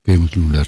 Oke, sebentar.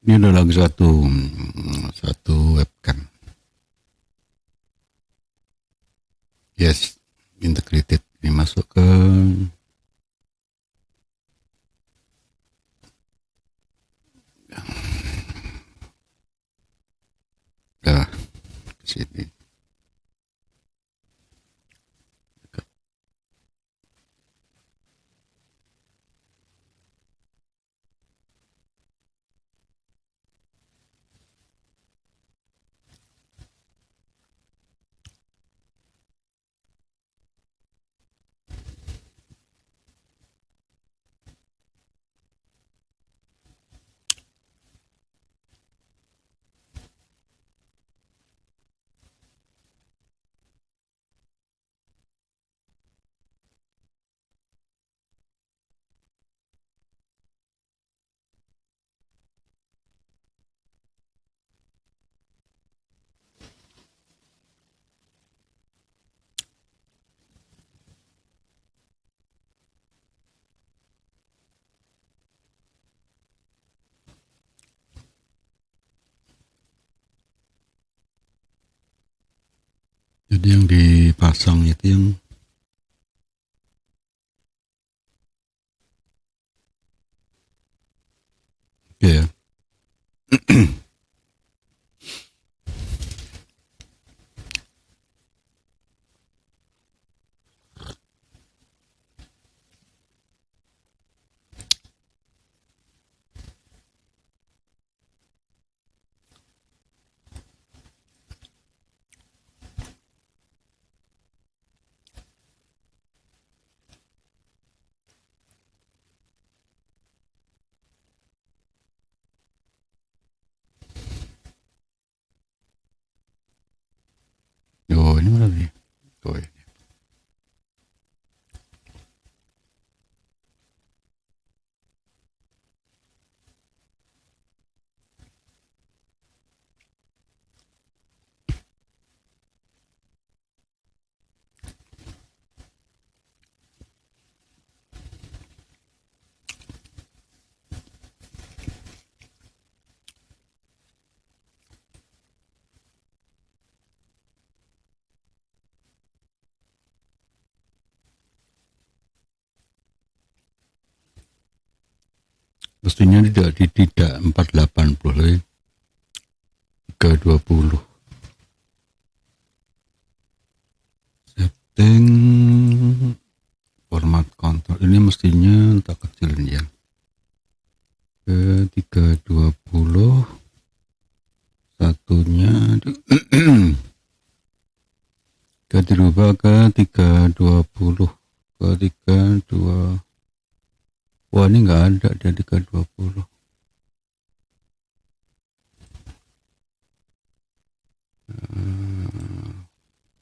Ini ada lagi satu webcam. Yes, integrated. Ini masuk ke ke sini. Jadi yang dipasang itu yang ya. Oh, ini mana nih? Oh, ini. Mestinya tidak 480, 320. Setting format kontrol ini mestinya tak kecilin ya. Ke 320, satunya ke dirubah ke 320, ke 32. Wah, ini nggak ada dia 320.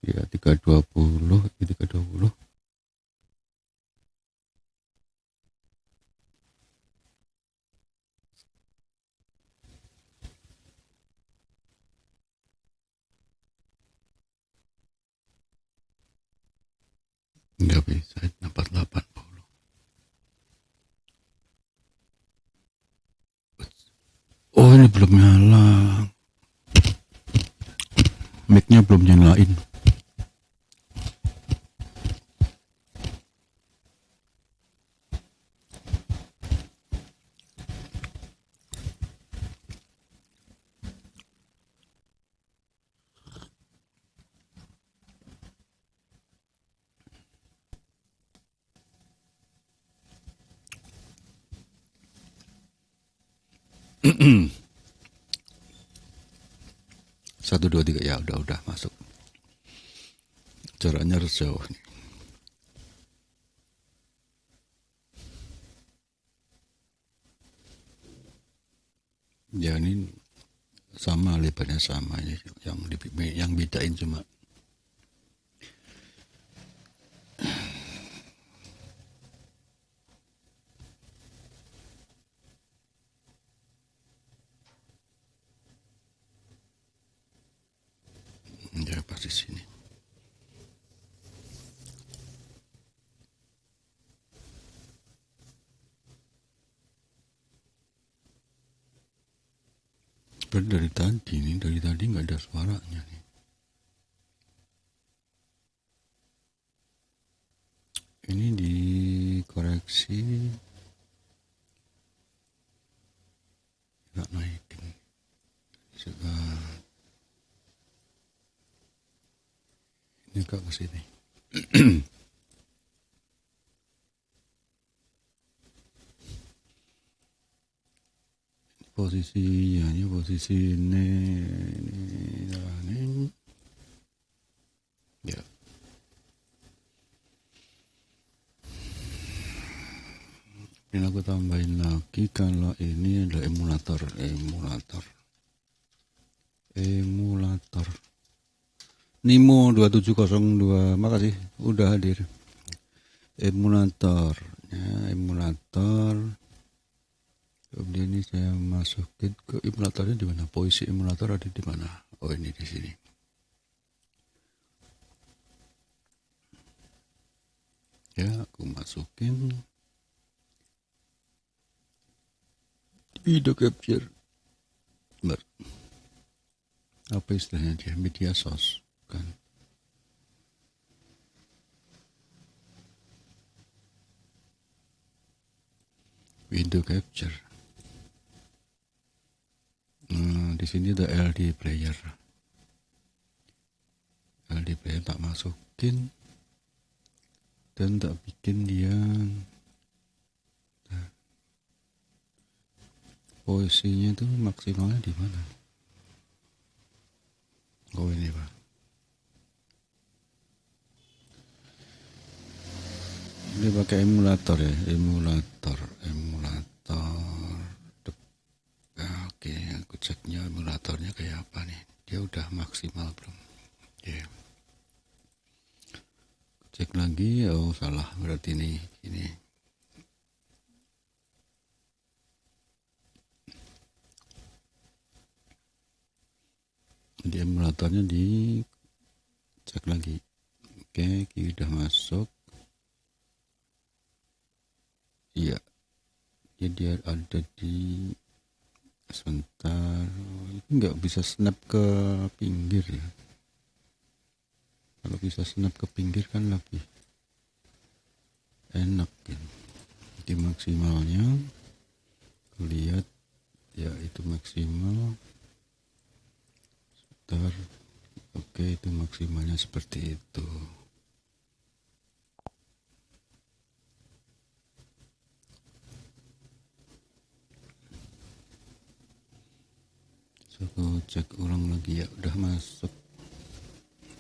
Ya 320, 320. Nggak bisa 480. belum nyala. Mic-nya belum nyalain. Satu dua tiga, ya udah masuk. Caranya harus jauh nih. Ya ini sama, lebarnya sama ya, yang bedain cuma ya pas di sini. Dari tadi nggak ada suaranya nih. Ini dikoreksi, nggak naikin. Ini agak ke sini. Posisinya, ini posisi ini ya. Ini aku tambahin lagi kalau ini adalah emulator. Nimo 2702, makasih udah hadir. Emulator. Kemudian ini saya masukin ke emulatornya di mana? Posisi emulator ada di mana? Oh, ini di sini. Ya, aku masukin video capture. Apa istilahnya dia? Media source, kan? Video capture. Di sini ada LD player. LD player tak masukin dan tak bikin dia. Posisinya itu maksimalnya di mana? Oh, ini Pak. Ini pakai emulator ya, emulator. Oke, aku ceknya emulatornya kayak apa nih? Dia udah maksimal belum? Ya. Cek lagi, oh salah, berarti ini. Di emulatornya dicek lagi. Oke, udah masuk. Iya, jadi ada di sebentar. Ini nggak bisa snap ke pinggir ya. Kalau bisa snap ke pinggir kan lebih enak gitu. Di maksimalnya lihat ya, itu maksimal. Sebentar. Oke, itu maksimalnya seperti itu. Aku cek ulang lagi ya, udah masuk.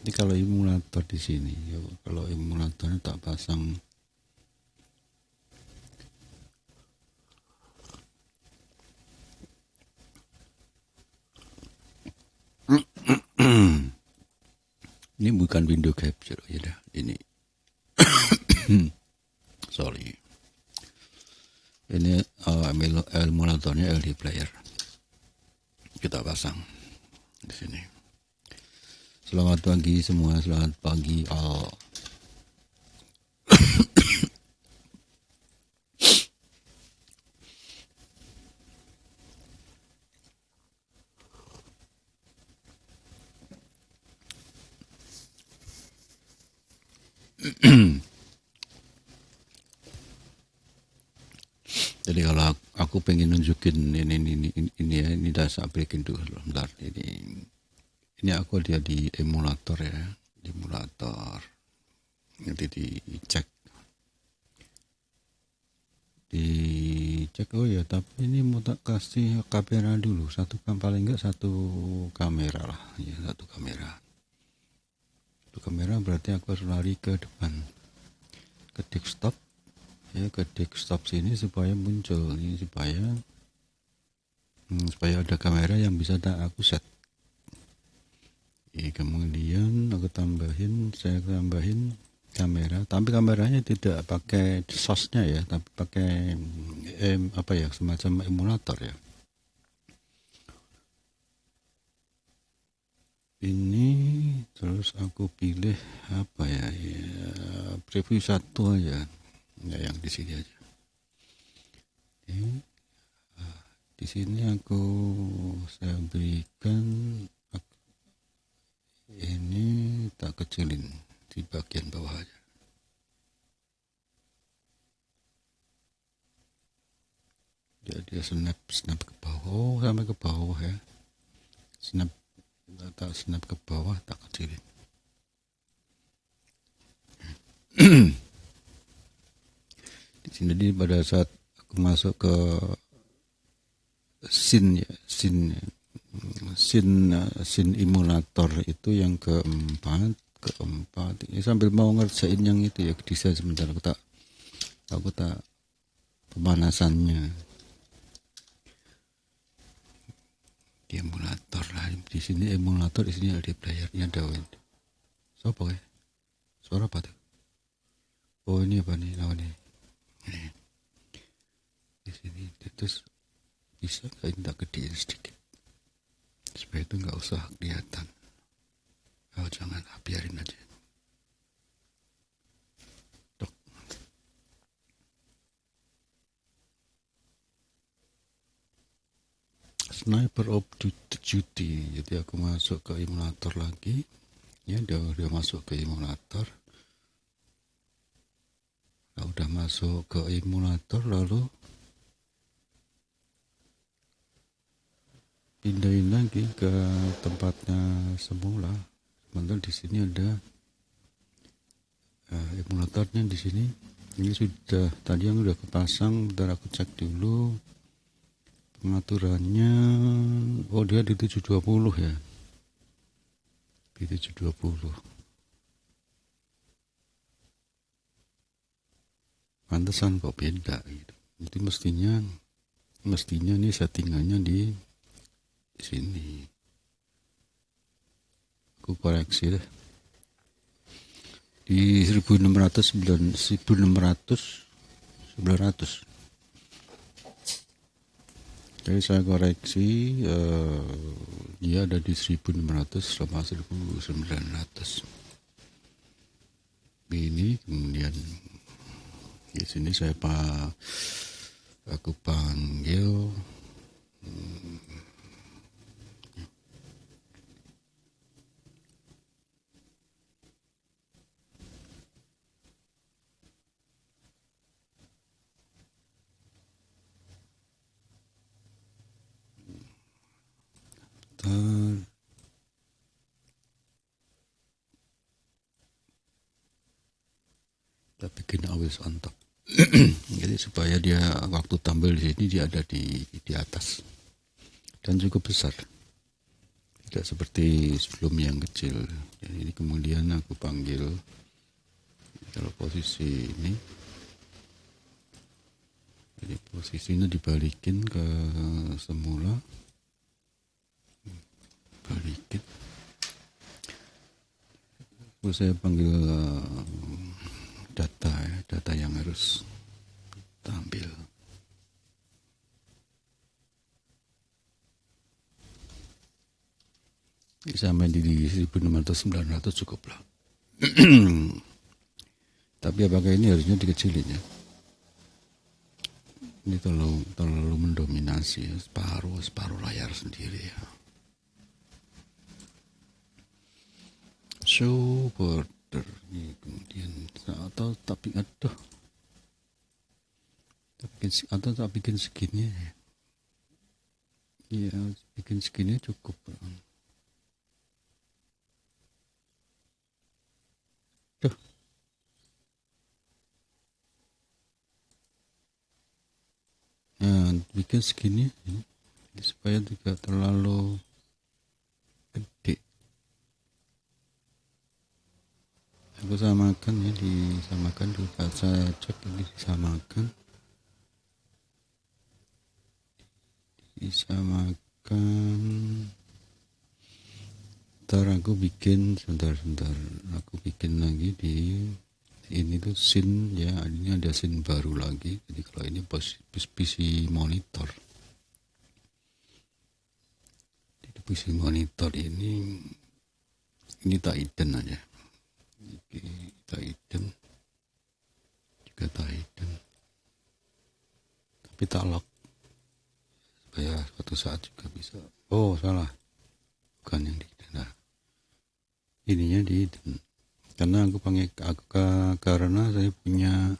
Ini kalau emulator di sini, ya, kalau emulatornya tak pasang. Ini bukan window capture, ya dah, ini. Sorry. Ini emulatornya LD player. Kita pasang di sini. Selamat pagi semua, selamat pagi all. Jadi kalau aku pengen nunjukin ini ya, ini dah saya bikin dulu bentar. Ini aku dia di emulator ya, di emulator. Nanti dicek. Oh ya, tapi ini mau tak kasih kamera dulu, paling enggak satu kamera lah, ya satu kamera. Satu kamera berarti aku harus lari ke depan, ke desktop. Ya, ke desktop sini supaya muncul ini, supaya ada kamera yang bisa aku set. Kemudian saya tambahin kamera, tapi kameranya tidak pakai source-nya ya, tapi pakai semacam emulator ya. Ini terus aku pilih apa ya, preview satu aja, ya yang di sini aja. Di sini saya berikan ini, tak kecilin di bagian bawah aja. Jadi dia snap ke bawah, sampai ke bawah ya. Snap ke bawah, tak kecilin. Di sini pada saat aku masuk ke scene emulator itu yang keempat ini, sambil mau ngerjain yang itu ya, desain sebentar, aku tak pemanasannya di emulator lah. Di sini emulator, di sini ada playernya, ada siapa ya, suara apa tuh? Oh ini apa nih namanya? Di sini terus bisa nggak gedein sedikit supaya itu nggak usah kelihatan. Oh jangan, biarin aja. Sniper of Duty. Jadi aku masuk ke emulator lagi ya, dia masuk ke emulator. Nah, udah masuk ke emulator, lalu pindahin lagi ke tempatnya semula. Sebentar, di sini ada emulatornya di sini. Ini sudah tadi yang udah kepasang. Bentar aku cek dulu pengaturannya. Oh dia di 720 ya, di 720. Pantesan kok beda gitu. Itu mestinya nih settingannya di sini. Aku koreksi deh. Di 900. Jadi saya koreksi, dia ada di 1600 sama 1900. Ini kemudian di sini aku panggil kita bikin always on top. Jadi supaya dia waktu tampil di sini dia ada di atas dan cukup besar, tidak seperti sebelum yang kecil. Jadi ini kemudian aku panggil, kalau posisi ini, jadi posisinya dibalikin ke semula, balikin. Terus saya panggil data yang harus tampil. Sampai di 1600-900 cukup lah. Tapi apakah ini harusnya dikecilin ya? Ini terlalu mendominasi ya, separuh layar sendiri ya. Seperti border ini, kemudian atau tapi aduh, tak bikin segini ya. Iya, bikin segini cukup. Tuh. Nah, bikin segini ya, supaya tidak terlalu gede. Aku samakan ya, disamakan dulu. Saya cek ini disamakan. Ntar aku bikin sebentar aku bikin lagi di ini tuh scene ya, ini ada scene baru lagi. Jadi kalau ini PC monitor, di PC monitor ini Taiden aja, ini Taiden juga Taiden, tapi tak lock supaya suatu saat juga bisa. Oh salah, bukan yang di nah, ininya di karena karena saya punya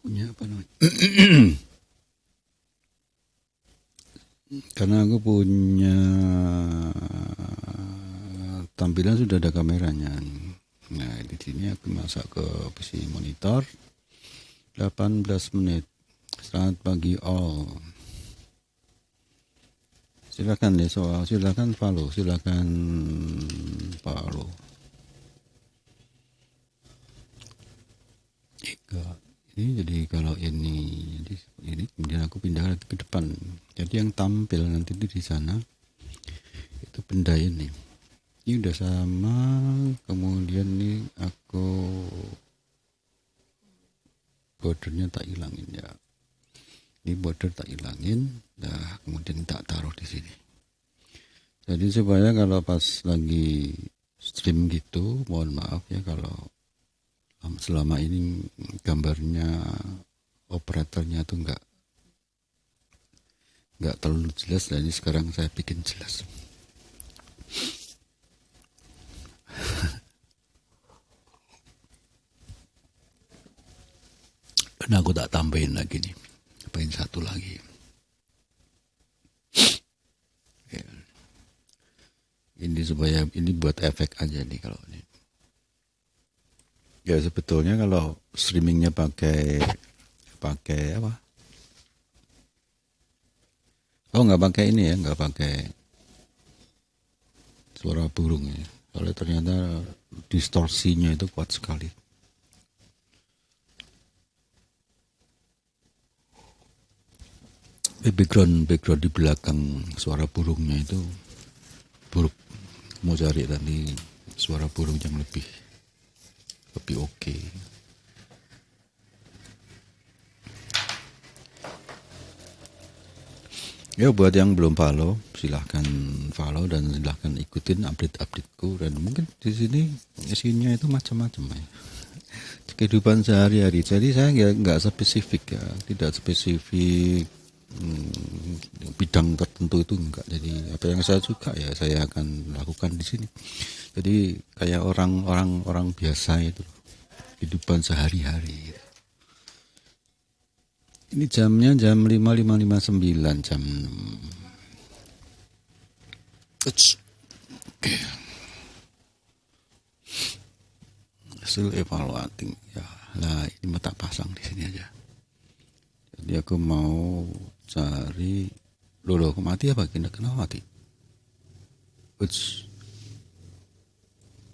apa namanya karena aku punya tampilan sudah ada kameranya. Nah di sini aku masak ke PC monitor 18 menit. Selamat pagi all. Silakan deh soal, silakan follow. Ini jadi kalau ini kemudian aku pindah lagi ke depan. Jadi yang tampil nanti di sana itu benda ini. Ini udah sama, kemudian nih aku bordernya tak hilangin ya. Ini border tak hilangin, nah kemudian tak taruh di sini. Jadi supaya kalau pas lagi stream gitu, mohon maaf ya kalau selama ini gambarnya operatornya tuh nggak terlalu jelas. Jadi sekarang saya bikin jelas. Dan aku tak tambahin lagi nih. Tambahin satu lagi. Ya. Ini supaya ini buat efek aja nih kalau ini. Ya sebetulnya kalau streamingnya pakai apa? Oh nggak pakai ini ya, nggak pakai suara burung ya. Soalnya ternyata distorsinya itu kuat sekali. Background di belakang suara burungnya itu buruk. Mau cari tadi suara burung yang lebih oke. Ya buat yang belum follow, silahkan follow dan silahkan ikutin update-updateku. Dan mungkin di sini isinya itu macam-macam ya. Kehidupan sehari-hari. Jadi saya nggak spesifik ya, tidak spesifik bidang tertentu itu enggak. Jadi apa yang saya suka ya saya akan lakukan di sini. Jadi kayak orang biasa itu, kehidupan sehari-hari. Ini jamnya jam 5.59 jam. Oke. Hasil evaluating ya. Lah ini mau tak pasang di sini aja. Jadi aku mau cari loh mati apa kenapa mati?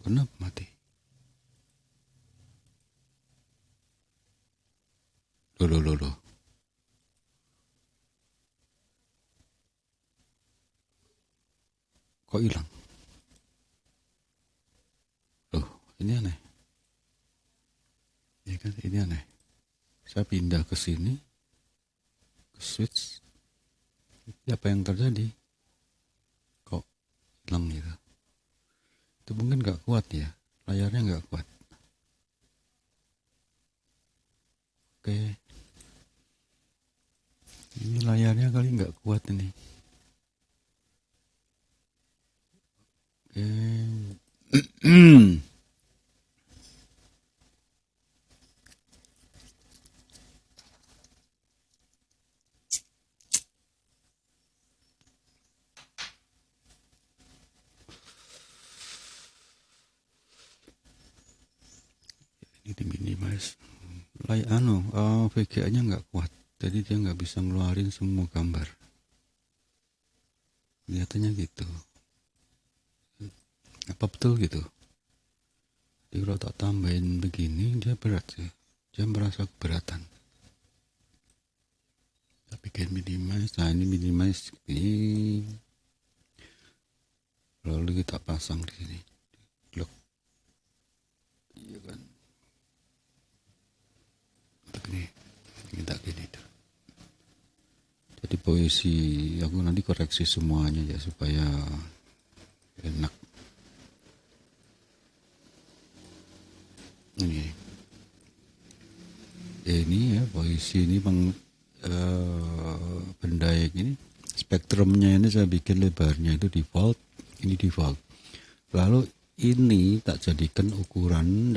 Kenapa mati? Loh. Kok hilang? Loh, ini aneh. Ya kan, ini aneh. Saya pindah ke sini, ke switch. Apa yang terjadi? Kok hilang gitu? Itu mungkin nggak kuat ya, layarnya nggak kuat. Oke. Ini layarnya kali nggak kuat ini. Oke, Ini di minimize. VGA-nya nggak kuat, jadi dia nggak bisa ngeluarin semua gambar. Kelihatannya gitu. Apa betul gitu? Jadi kalau tak tambahin begini, dia berat sih. Dia merasa keberatan. Tak bikin minimize. Nah ini minimize ini. Lalu kita pasang di sini. Look. Iya kan. Begini. Kita gini tuh. Jadi posisi aku nanti koreksi semuanya ya supaya enak. Ini ya posisi ini benda ini spektrumnya ini saya bikin lebarnya itu default, ini default. Lalu ini tak jadikan ukuran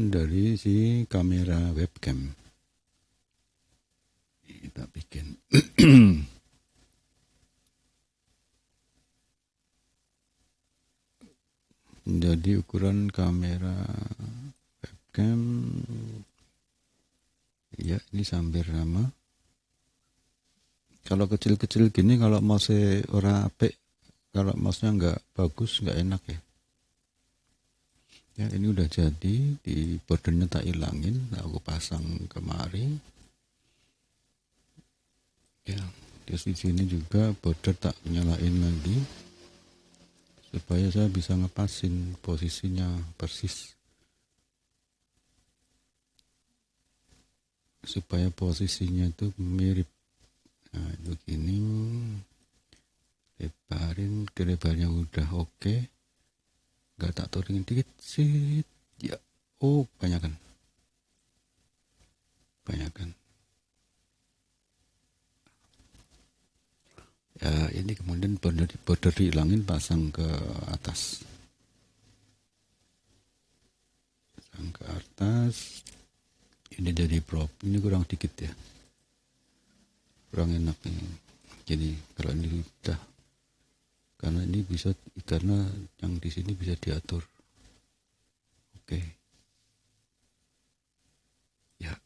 dari si kamera webcam. Kita bikin jadi ukuran kamera webcam ya, ini hampir sama. Kalau kecil-kecil gini, kalau mouse orang apik, kalau mouse-nya nggak bagus, nggak enak ya. Ya ini udah jadi, di bordernya tak hilangin, aku pasang kemari. Ya, di sini juga border tak nyalain lagi, supaya saya bisa ngepasin posisinya persis. Supaya posisinya itu mirip. Nah, begini. Lebarin, lebarnya udah oke. Gak tak turunin dikit sih. Ya, banyakan. Ya, ini kemudian border dihilangin, pasang ke atas. Pasang ke atas. Ini jadi prop. Ini kurang dikit ya. Kurang enak ini. Jadi kalau ini udah, karena ini bisa, karena yang di sini bisa diatur. Oke. Ya.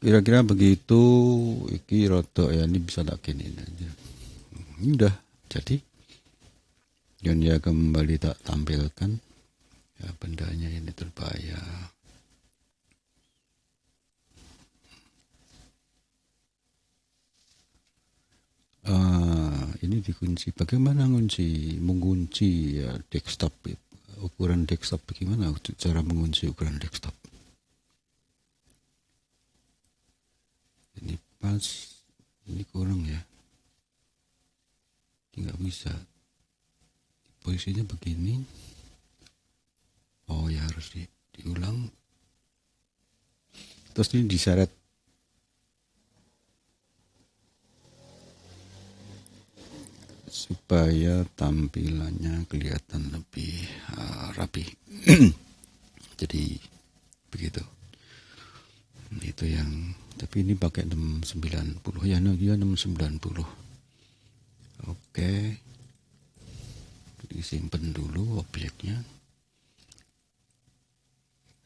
Kira-kira begitu. Iki roto ya, ini bisa tak giniin aja. Ini udah jadi. Dan ya kembali tak tampilkan. Ya bendanya ini terbayar. Ini dikunci. Bagaimana mengunci ya desktop, ukuran desktop, bagaimana cara mengunci ukuran desktop? Ini pas, ini kurang ya. Ini nggak bisa. Posisinya begini. Oh ya, harus diulang. Terus ini diseret. Supaya tampilannya kelihatan lebih rapi. Jadi begitu. Itu yang, tapi ini pakai 690 ya, dia 690. Oke. Disimpan dulu objeknya.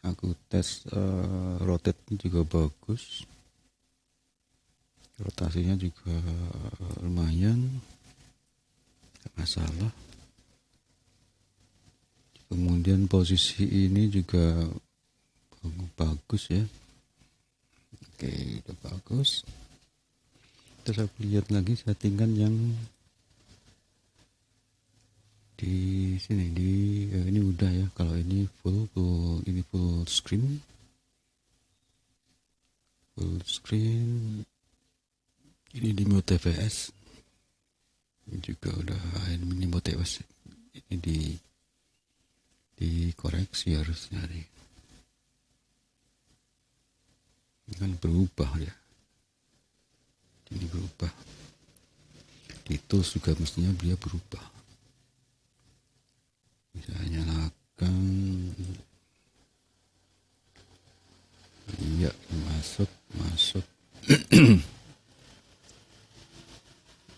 Aku tes rotate juga bagus. Rotasinya juga lumayan. Masalah. Kemudian posisi ini juga bagus ya. Oke, udah bagus. Terus aku lihat lagi settingan yang di sini, ini udah ya. Kalau ini ini full screen. Ini di mode TVS. Ini juga udah, ini mode TVS. Ini dikoreksi harusnya nih. Ini kan berubah ya. Ini berubah. Di tools juga mestinya dia berubah. Misalnya nyalakan. Iya, masuk.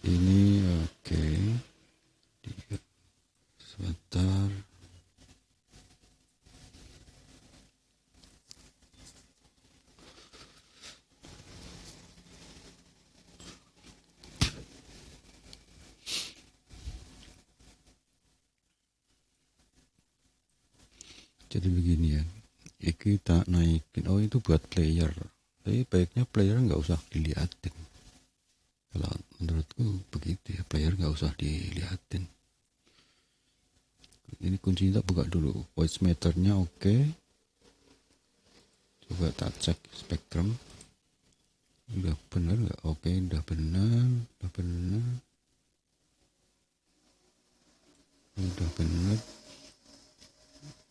Ini oke. Dia sebentar. Jadi begini ya, kita naikin, oh itu buat player, tapi baiknya player nggak usah diliatin. Kalau menurutku begitu ya, player nggak usah diliatin. Ini kuncinya buka dulu, voice meternya oke. Coba tak cek spektrum, udah bener nggak? Oke, udah bener.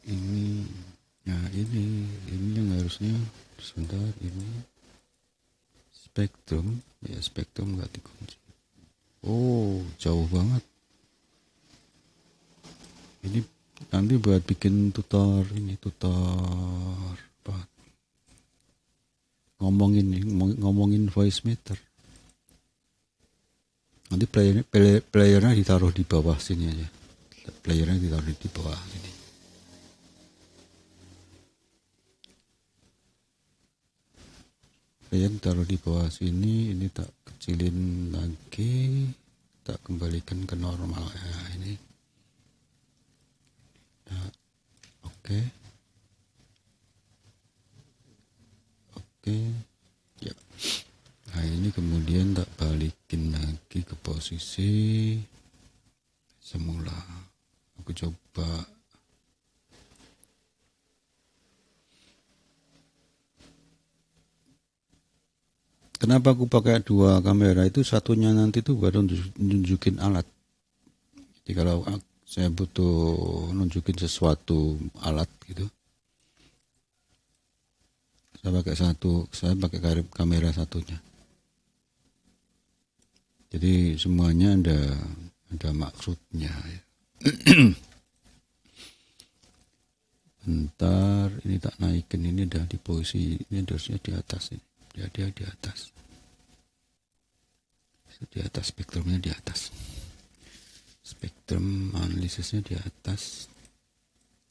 Ini yang harusnya sebentar, ini spektrum nggak dikunci. Oh, jauh banget. Ini nanti buat bikin tutor apa? Ngomongin voice meter. Nanti playernya ditaruh di bawah sini aja. Playernya ditaruh di bawah sini. Player taruh di bawah sini. Ini tak kecilin lagi. Tak kembalikan ke normal ya ini. Nah, oke. Ya. Nah ini kemudian tak balikin lagi ke posisi semula. Aku coba. Kenapa aku pakai dua kamera itu? Satunya nanti tuh buat nunjukin alat. Jadi kalau saya butuh nunjukin sesuatu alat gitu, saya pakai kamera satunya. Jadi semuanya ada maksudnya ya. Bentar, ini tak naikin, ini udah di posisi, ini harusnya di atas ini. Dia di atas. Di atas, spektrumnya di atas. Spektrum analisisnya di atas.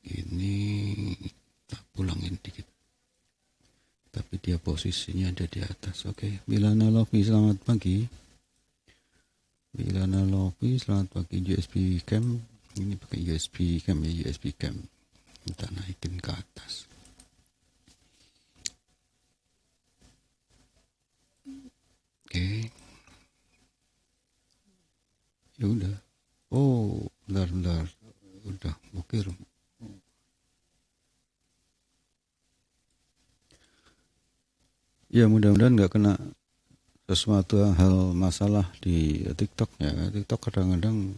Ini tak pulangin dikit. Tapi dia posisinya ada di atas. Oke, Milana Lofi, selamat pagi. Milana Lofi, selamat pagi. USB cam, ini pakai USB cam ya, USB cam. Kita naikin ke atas. Oke. Ya udah. Oh, bentar. Udah, bokir. Ya mudah-mudahan nggak kena sesuatu hal masalah di TikTok ya. TikTok kadang-kadang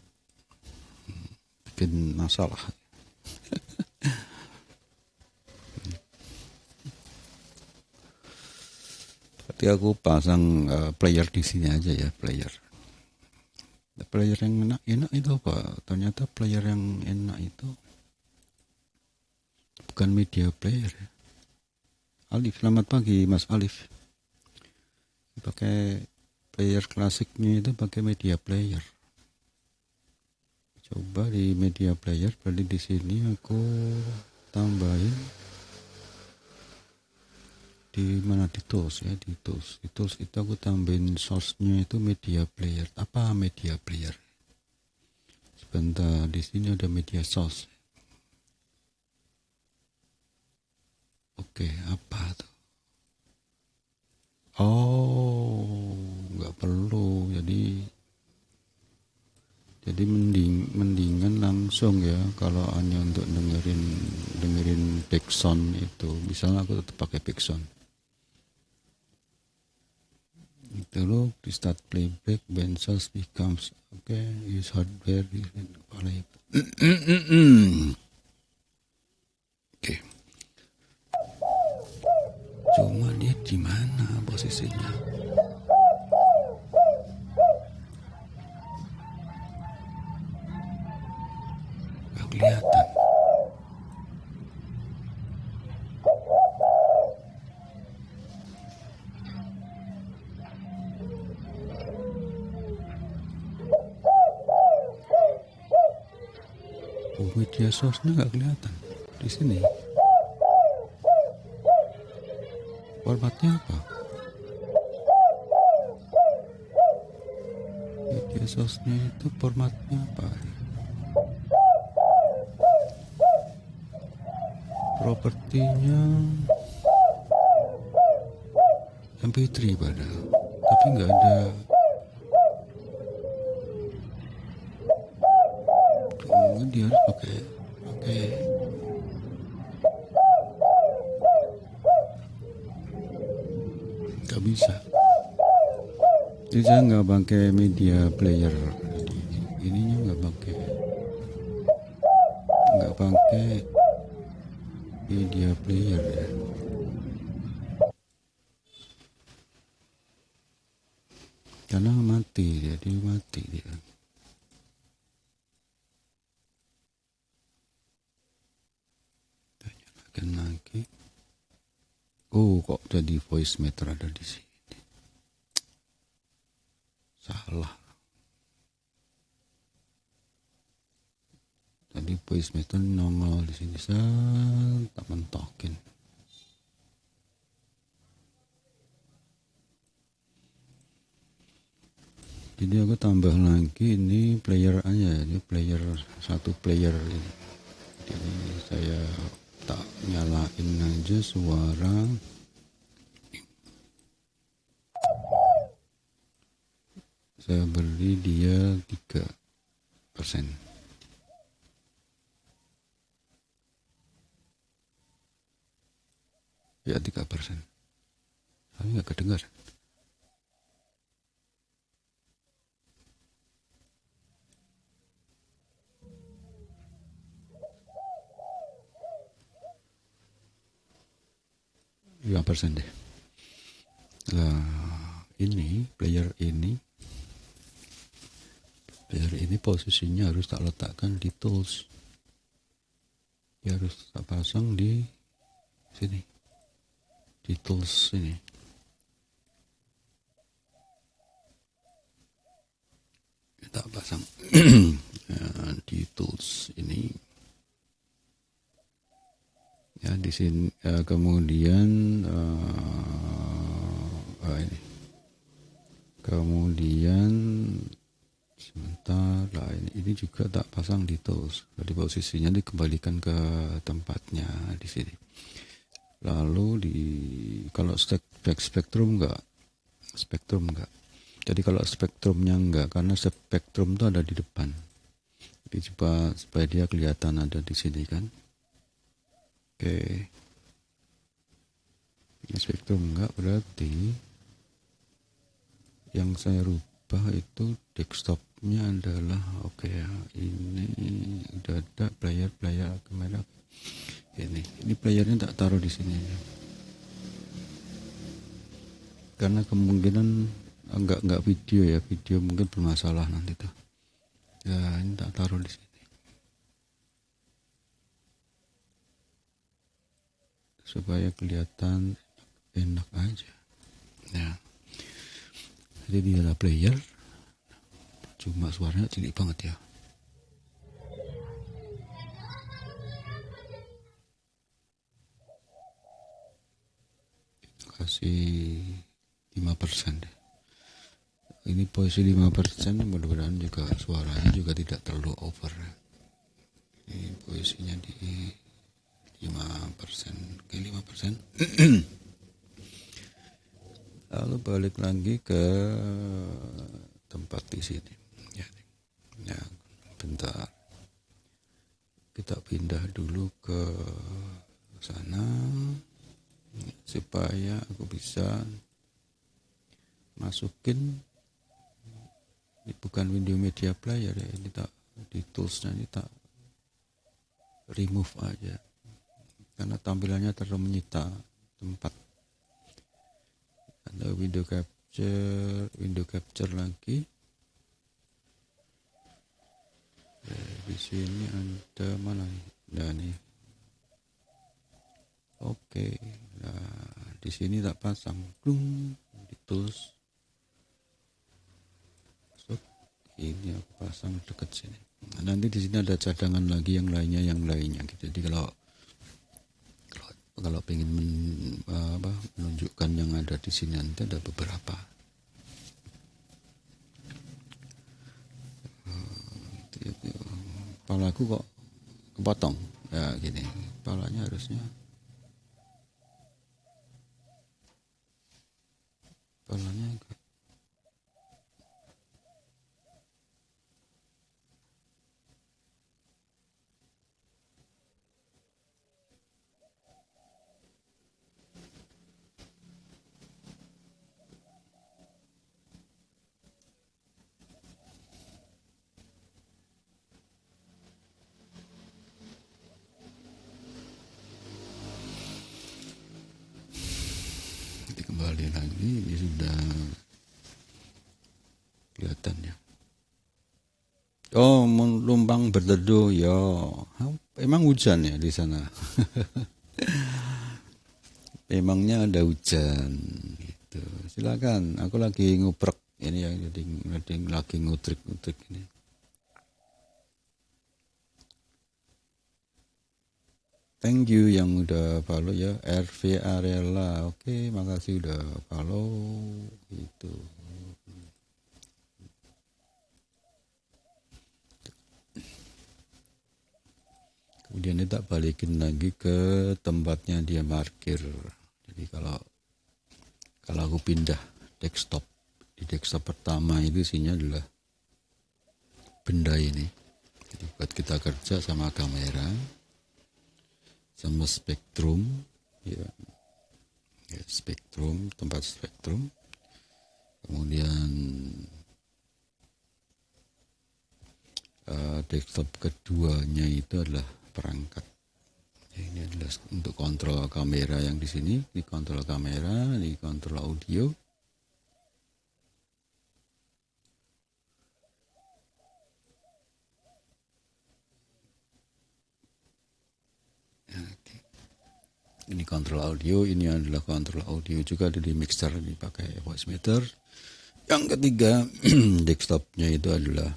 bikin masalah. Berarti aku pasang player di sini aja ya, player. Player yang enak itu apa? Ternyata player yang enak itu bukan media player ya. Alif, selamat pagi Mas Alif. Pakai player klasiknya itu pakai media player. Coba di media player, berarti di sini aku tambahin di mana, di tools ya, di tools itu aku tambahin source-nya itu media player. Apa media player? Sebentar, di sini ada media source. Oke, apa tuh? Oh, nggak perlu. Jadi mendingan langsung ya, kalau hanya untuk dengerin backsound itu. Misalnya aku tetap pakai backsound. Itu loh, di start playback, band source becomes use hardware oke. Cuma dia di mana posisinya? Nggak kelihatan. Media source-nya nggak kelihatan di sini. Formatnya apa? Media source-nya itu formatnya apa? Propertinya MP3 padahal, tapi nggak ada. Dia harus pakai nggak bisa. Jadi saya nggak pakai media player. Ininya nggak pakai media player ya. Karena mati dia. Tanyakan lagi. Oh, kok jadi voice meter ada di sini? Salah. Tadi voice meter nongol di sini, tak mentokin. Jadi aku tambah lagi ini player aja, ini player satu player ini. Jadi saya tak nyalain aja suara. Saya beri dia 3%. Ya 3%. Tapi nggak kedengaran. %. Nah, ini player ini posisinya harus tak letakkan di tools. Dia harus tak pasang di sini, di tools ini. Kita pasang di tools ini. Ya di sini kemudian ini. Kemudian sebentar lah, ini juga tak pasang di tools. Jadi posisinya dikembalikan ke tempatnya di sini. Lalu kalau spektrum enggak. Jadi kalau spektrumnya enggak, karena spektrum itu ada di depan. Jadi coba supaya dia kelihatan ada di sini kan. Oke. Ini spektrum enggak, berarti yang saya rubah itu desktopnya adalah ya, ini udah ada player kamera. Ini playernya tak taruh di sini ya. Karena kemungkinan enggak video mungkin bermasalah nanti tuh. Ya ini tak taruh di sini supaya kelihatan enak aja. Ya. Jadi dia ada player, cuma suaranya cilik banget ya. Kasih 5% deh. Ini posisi 5%, mudah-mudahan juga suaranya juga tidak terlalu over. Ini posisinya di 5%. Oke, 5%. Lalu balik lagi ke tempat di sini. Ya, bentar. Kita pindah dulu ke sana supaya aku bisa masukin. Ini bukan video media player ya, ini tak di toolsnya, ini tak remove aja karena tampilannya terlalu menyita tempat. Ada window capture lagi. Di sini ada mana nih? Nah nih. Oke. Nah, di sini tak pasang. Ditulis. Ini aku pasang dekat sini. Nah, nanti di sini ada cadangan lagi yang lainnya gitu. Jadi kalau pengen menunjukkan yang ada di sini nanti ada beberapa. Kepalaku kok kepotong ya gini. Kepalanya harusnya kembali lagi. Ini sudah kelihatan ya. Oh, lumpang berteduh ya. Emang hujan ya di sana? Emangnya ada hujan gitu. Silakan, aku lagi nguprek ini ya, jadi lagi ngutrik ini. Thank you yang udah follow ya, RV Arella. Oke, makasih udah follow gitu. Kemudian ini tak balikin lagi ke tempatnya dia parkir. Jadi kalau aku pindah desktop, di desktop pertama itu isinya adalah benda ini. Jadi buat kita kerja sama kamera, sama spektrum, ya spektrum, tempat spektrum. Kemudian desktop keduanya itu adalah perangkat. Ini adalah untuk kontrol kamera yang di sini, ini kontrol kamera, ini kontrol audio. Ini kontrol audio, ini adalah kontrol audio juga ada di mixer, dipakai voice meter. Yang ketiga desktopnya itu adalah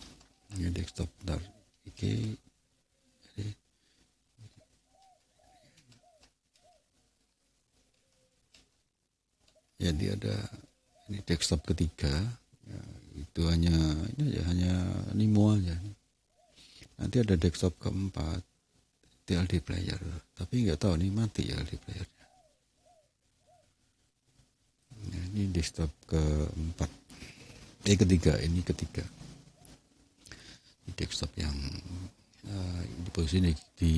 ini desktop bentar. Oke. Jadi ada ini desktop ketiga, ya, itu hanya Nimo aja. Nanti ada desktop keempat, TLD player, tapi nggak tahu nih mati ya LD playernya. Nah, ini desktop keempat, ketiga. Ini desktop yang di posisi di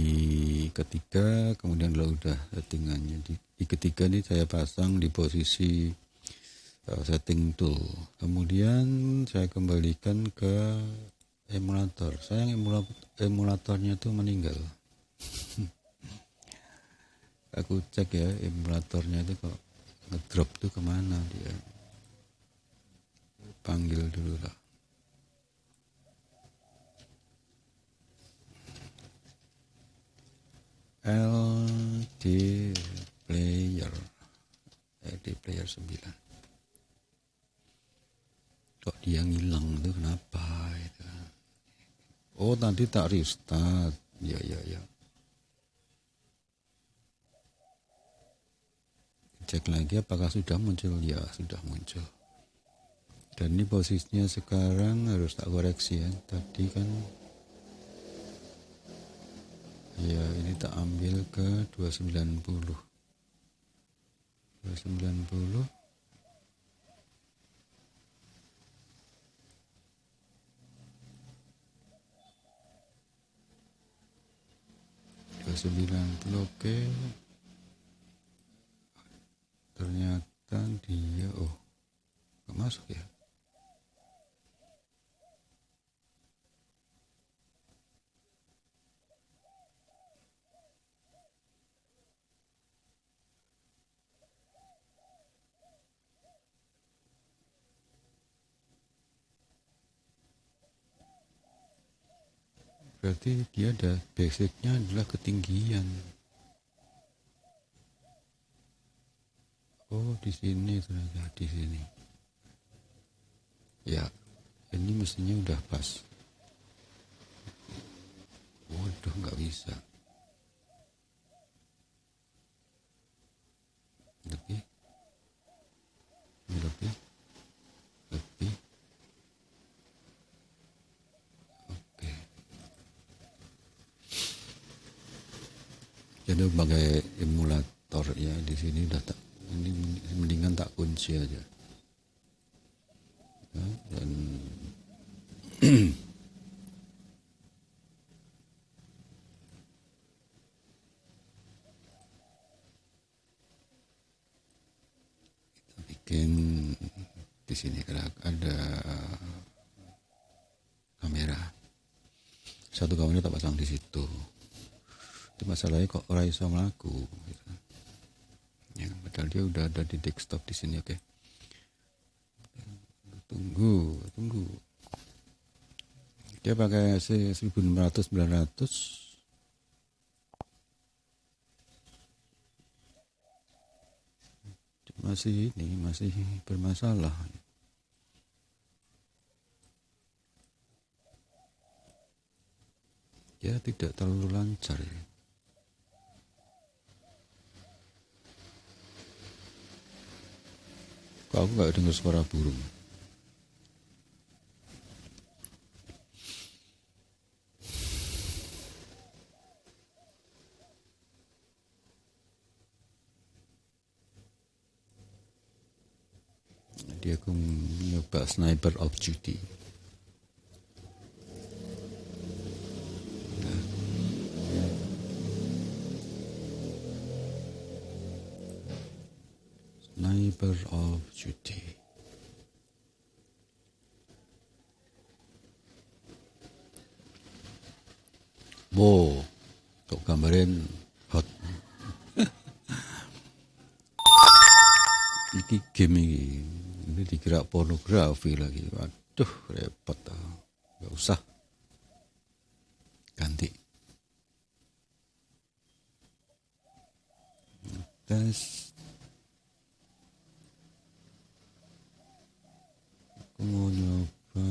ketiga. Kemudian kalau udah settingannya di ketiga ini saya pasang di posisi setting tool. Kemudian saya kembalikan ke emulator. Sayang emulatornya tuh meninggal. Aku cek ya emulatornya itu kok ngedrop tuh kemana dia. Panggil dulu lah. LD player 9. Kok dia ngilang tuh kenapa itu? Oh tadi tak restart. Ya. Cek lagi apakah sudah muncul. Ya sudah muncul. Dan ini posisinya sekarang harus tak koreksi ya. Tadi kan ya ini tak ambil ke 290. 290. Oke. Ternyata dia nggak masuk ya. Berarti dia ada basicnya adalah ketinggian. Oh, di sini ternyata di sini. Ya, ini mestinya udah pas. Waduh, nggak bisa. Lebih, lebih, lebih. Oke. Jadi pakai emulator ya di sini udah tak. Ini mendingan tak kunci aja. Ya, dan kita bikin di sini ada kamera. Satu kamera tak pasang di situ. Itu masalahnya kok ora iso mlaku gitu. Ya, padahal dia udah ada di desktop di sini, oke. Tunggu. Dia pakai 1600 900. Masih bermasalah. Ya tidak terlalu lancar ya. Kok aku nggak dengar suara burung? Jadi aku nyoba Sniper of Duty. Sniper of Duty. Wow, kok gambarin hot. Ini game ini dikira pornografi lagi. Waduh, repot. Gak usah. Ganti. Tes. Aku mau nyoba.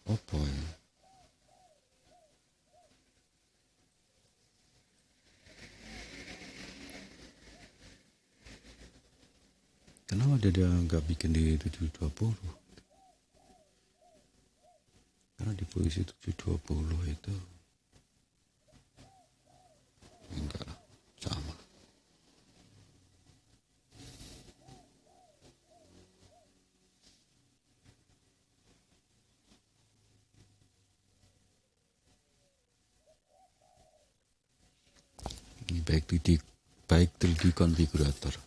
Oh boy. Kenapa dia nggak bikin di 720? Karena di posisi 720 itu enggak lah, sama. Ini baik 3D konfigurator.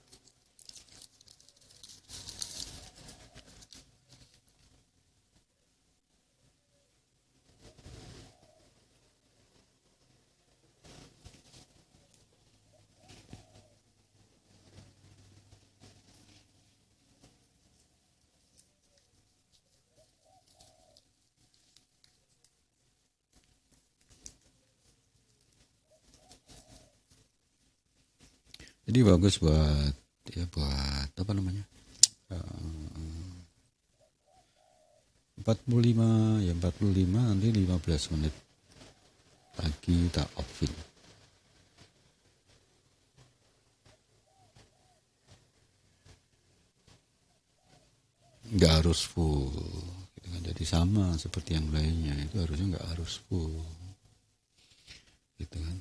Jadi bagus buat apa namanya? 45 nanti 15 menit lagi tak offin. Nggak harus full gitu kan. Jadi sama seperti yang lainnya, itu harusnya nggak harus full gitu kan.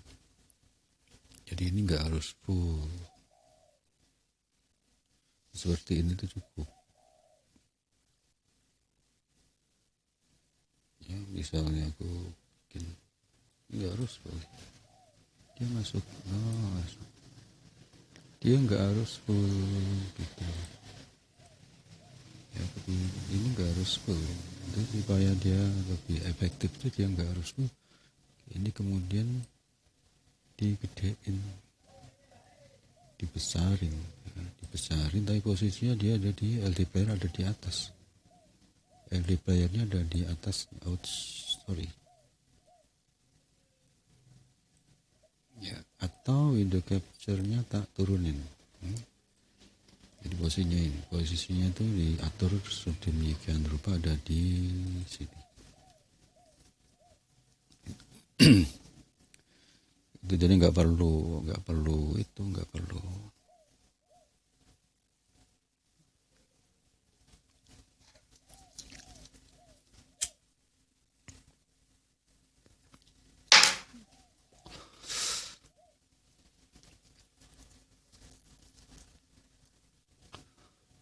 Jadi ini nggak harus full, seperti ini tuh cukup ya. Misalnya aku bikin, nggak harus full, dia masuk, dia nggak harus full gitu ya. Ini nggak harus full, jadi supaya dia lebih efektif tuh dia nggak harus full. Ini kemudian digedein, dibesarin. Dibesarin tapi posisinya dia ada di LD player, ada di atas. LD playernya ada di atas. Sorry. Ya, atau window capture-nya tak turunin. Jadi posisinya itu diatur sedemikian rupa, ada di sini. Itu jadi nggak perlu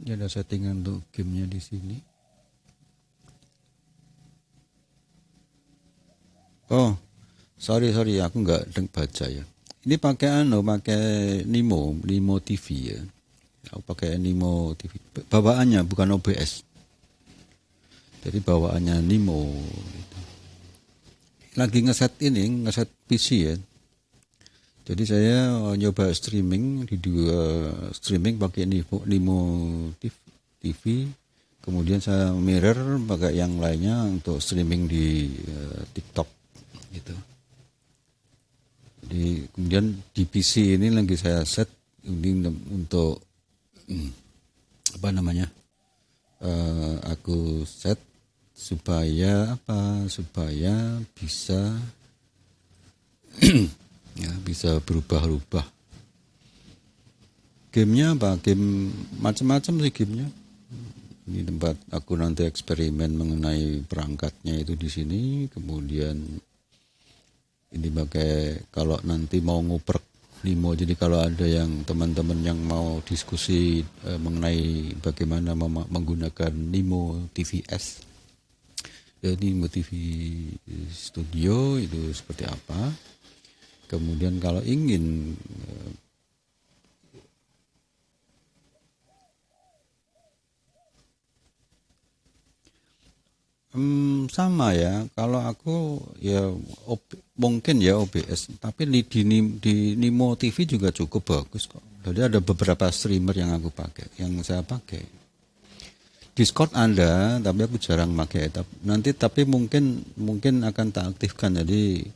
ini ada settingan untuk gamenya di sini. Oh, sorry aku nggak baca ya. Ini pakai Nimo TV ya. Aku pakai Nimo TV. Bawaannya bukan OBS. Jadi bawaannya Nimo. Lagi ngeset PC ya. Jadi saya nyoba streaming di dua streaming pakai Nimo TV. Kemudian saya mirror pakai yang lainnya untuk streaming di TikTok gitu. Jadi kemudian di PC ini lagi saya set ini untuk aku set supaya bisa ya bisa berubah-ubah. Gamenya game macam-macam sih gamenya. Ini tempat aku nanti eksperimen mengenai perangkatnya itu di sini. Kemudian ini pakai kalau nanti mau nguprek Nimo. Jadi kalau ada yang teman-teman yang mau diskusi mengenai bagaimana menggunakan Nimo TVS, ya, Nimo TV Studio itu seperti apa. Kemudian kalau ingin sama ya, kalau aku ya mungkin ya OBS, tapi di Nimo TV juga cukup bagus kok. Jadi ada beberapa streamer yang saya pakai. Discord ada, tapi aku jarang pakai. Tapi mungkin akan tak aktifkan. Jadi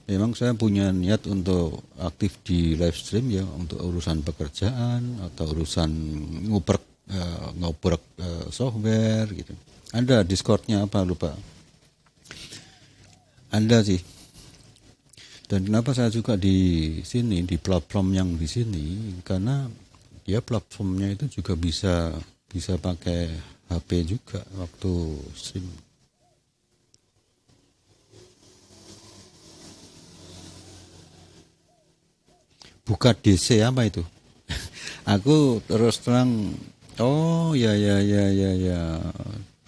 memang saya punya niat untuk aktif di live stream ya, untuk urusan pekerjaan atau urusan ngoprek software gitu. Ada Discord-nya apa lupa. Ada sih. Dan kenapa saya juga di sini, di platform yang di sini, karena dia platformnya itu juga bisa pakai HP juga waktu stream. Buka DC apa itu? Aku terus terang, oh ya.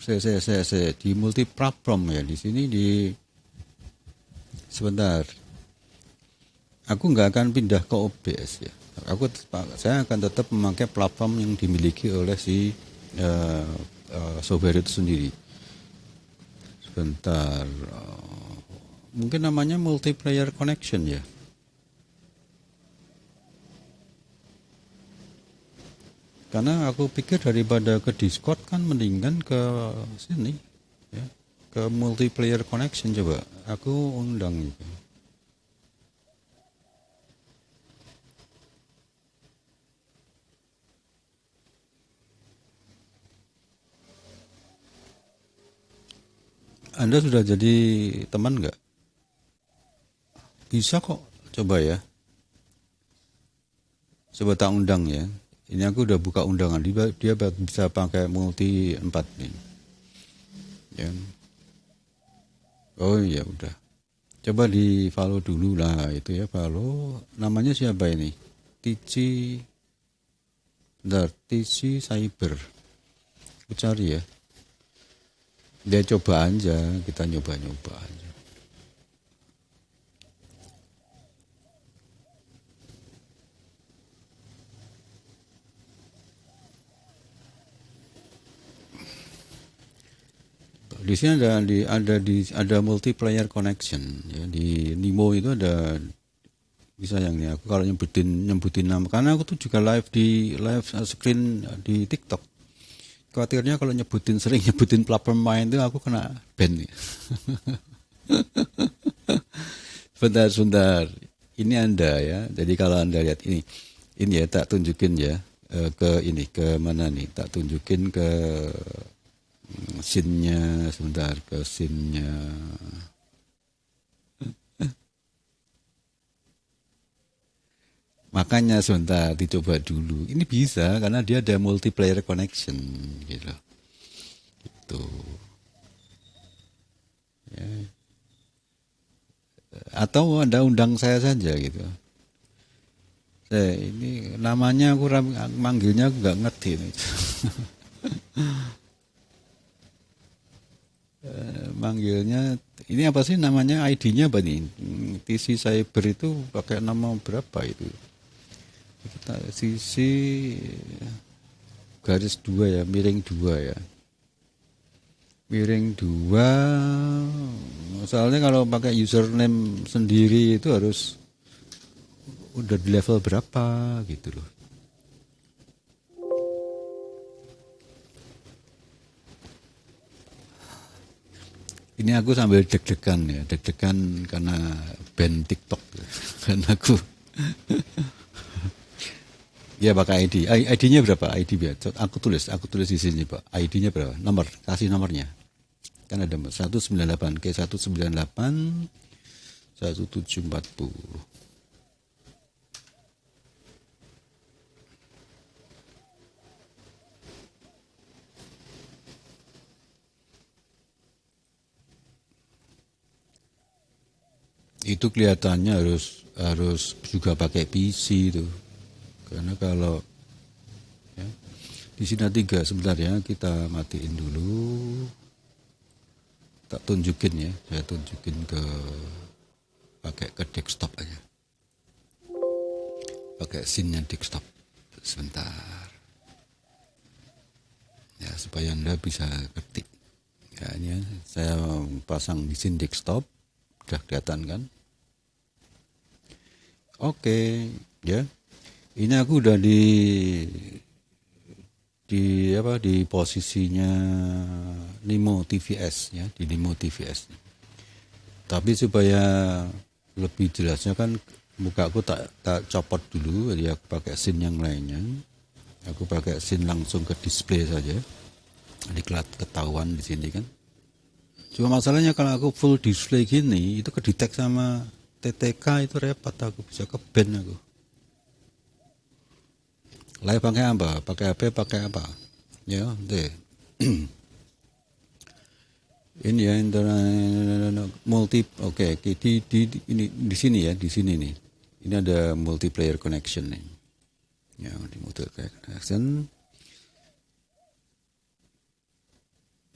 Saya di multi platform ya, di sini sebentar. Aku nggak akan pindah ke OBS ya. Saya akan tetap memakai platform yang dimiliki oleh si software itu sendiri. Sebentar, mungkin namanya multiplayer connection ya. Karena aku pikir daripada ke Discord kan mendingan ke sini ya, ke multiplayer connection. Coba aku undang gitu. Anda sudah jadi teman nggak? Bisa kok, coba ya. Coba tak undang ya. Ini aku udah buka undangan, dia bisa pakai multi 4 nih. Ya. Oh iya udah. Coba di follow dulu lah itu ya, follow. Namanya siapa ini? TC Cyber. Aku cari ya. Dia coba aja, kita nyoba-nyoba aja. Di sini ada multiplayer connection ya, di Nimo itu ada bisa yang ini. Aku kalau nyebutin nama, karena aku tuh juga live screen di TikTok. Khawatirnya kalau sering nyebutin platform main itu aku kena ban nih. Sebentar. Ini Anda ya. Jadi kalau Anda lihat ini ya, tak tunjukin ya ke mana nih? Tak tunjukin ke scene-nya sebentar, ke scene-nya. Makanya sebentar dicoba dulu. Ini bisa karena dia ada multiplayer connection gitu. Gitu. Ya. Atau Anda undang saya saja gitu. Ini namanya aku manggilnya aku nggak ngerti. Manggilnya ini apa sih namanya, ID-nya apa nih? TC Cyber itu pakai nama berapa itu? Kita sisi garis 2 ya, miring 2 ya. Miring 2. Soalnya kalau pakai username sendiri itu harus udah di level berapa gitu loh. Ini aku sambil deg-degan karena ban TikTok. Karena aku ya pakai ID. ID-nya berapa? ID biar aku tulis di sini, Pak. ID-nya berapa? Kasih nomornya. Kan ada 198 ke 198 1740. Itu kelihatannya harus juga pakai PC itu. Karena kalau ya, di sini 3 sebentar ya, kita matiin dulu. Tak tunjukin ya, saya tunjukin pakai ke desktop aja. Pakai scene-nya desktop sebentar. Ya supaya Anda bisa ketik. Ya ini ya, saya pasang di scene desktop. Udah kelihatan kan? Oke, ya. Ini aku udah di posisinya Nimo TVS ya, di Nimo TVS. Tapi supaya lebih jelasnya kan muka aku tak copot dulu, jadi aku pakai scene yang lainnya. Aku pakai scene langsung ke display saja. Diklat ketahuan di sini kan. Cuma masalahnya kalau aku full display gini, itu kedetek sama TTK itu repot, aku bisa ke ban aku. Live pakai apa? Pakai HP, pakai apa? Ya, deh. Ini ya multi, oke. Di sini ya, di sini nih. Ini ada multiplayer connection nih. Ya, di multiplayer connection.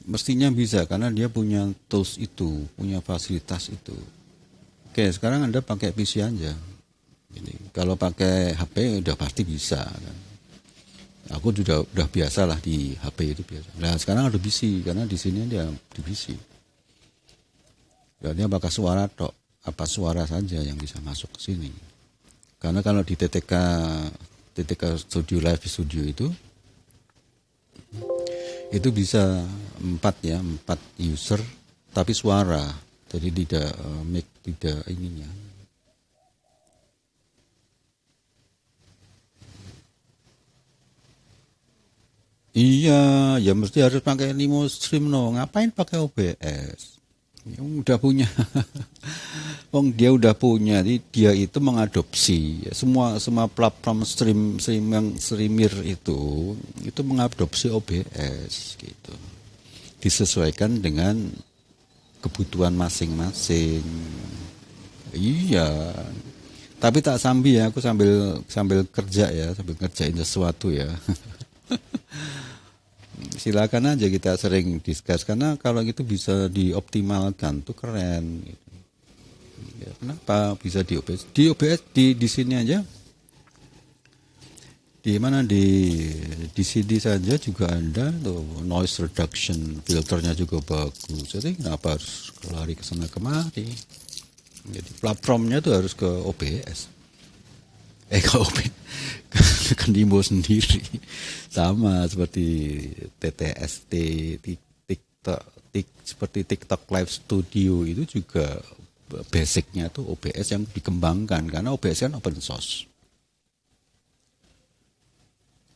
Mestinya bisa karena dia punya tools itu, punya fasilitas itu. Oke, sekarang Anda pakai PC aja. Jadi, kalau pakai HP udah pasti bisa kan. Aku udah biasa lah di HP itu biasa. Nah sekarang ada PC karena di sini dia di PC. Dan dia pakai suara tok, apa suara saja yang bisa masuk ke sini. Karena kalau di TTK Studio Live Studio itu bisa 4 user tapi suara. Jadi tidak mic, tidak ininya. Iya, ya mesti harus pakai Nimo Stream no. Ngapain pakai OBS? Ya, udah punya. Wong dia udah punya. Jadi dia itu mengadopsi ya, semua platform streamer itu mengadopsi OBS gitu. Disesuaikan dengan kebutuhan masing-masing. Iya. Tapi tak sambil ya, aku sambil kerja ya, sambil kerjain sesuatu ya. Silakan aja kita sering discuss karena kalau itu bisa dioptimalkan tuh keren. Ya, kenapa bisa di OBS di sini aja? Di mana di CD saja juga ada tuh noise reduction filternya juga bagus. Jadi kenapa harus lari ke sana kemari? Jadi platformnya tuh harus ke OBS. Kalau kan Nimo sendiri sama seperti TTST, TikTok, seperti TikTok Live Studio itu juga basicnya tuh OBS yang dikembangkan karena OBS kan open source.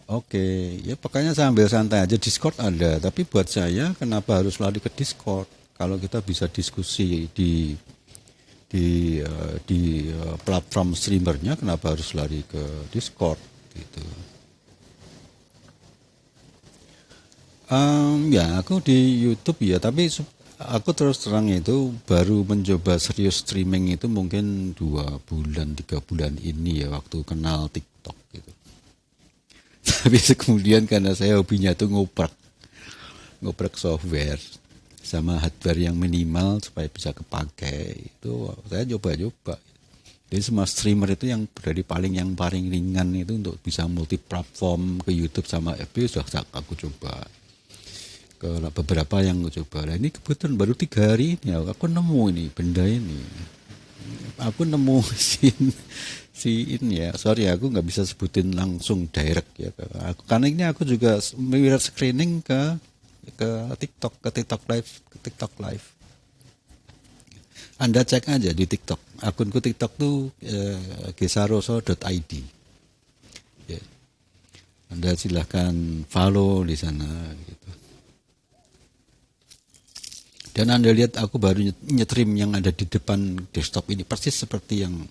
Oke, ya pokoknya sambil santai aja. Discord ada, tapi buat saya kenapa harus lari ke Discord? Kalau kita bisa diskusi di platform streamernya, kenapa harus lari ke Discord gitu? Ya aku di YouTube ya, tapi aku terus terang itu baru mencoba serius streaming itu mungkin 2 bulan 3 bulan ini ya waktu kenal TikTok gitu. Tapi kemudian karena saya hobinya tuh ngoprek software sama hardware yang minimal supaya bisa kepakai itu saya coba-coba. Jadi semua streamer itu yang dari yang paling ringan itu untuk bisa multi platform ke YouTube sama FB sudah aku coba. Ke beberapa yang aku coba. Nah, ini kebetulan baru 3 hari ini aku nemu ini benda ini. Aku nemu ini ya. Sorry aku nggak bisa sebutin langsung direct ya. Karena ini aku juga mirror screening ke TikTok Live. Anda cek aja di TikTok. Akunku TikTok tuh gesaroso.id. Ya. Anda silahkan follow di sana gitu. Dan Anda lihat aku baru nyetrim yang ada di depan desktop ini persis seperti yang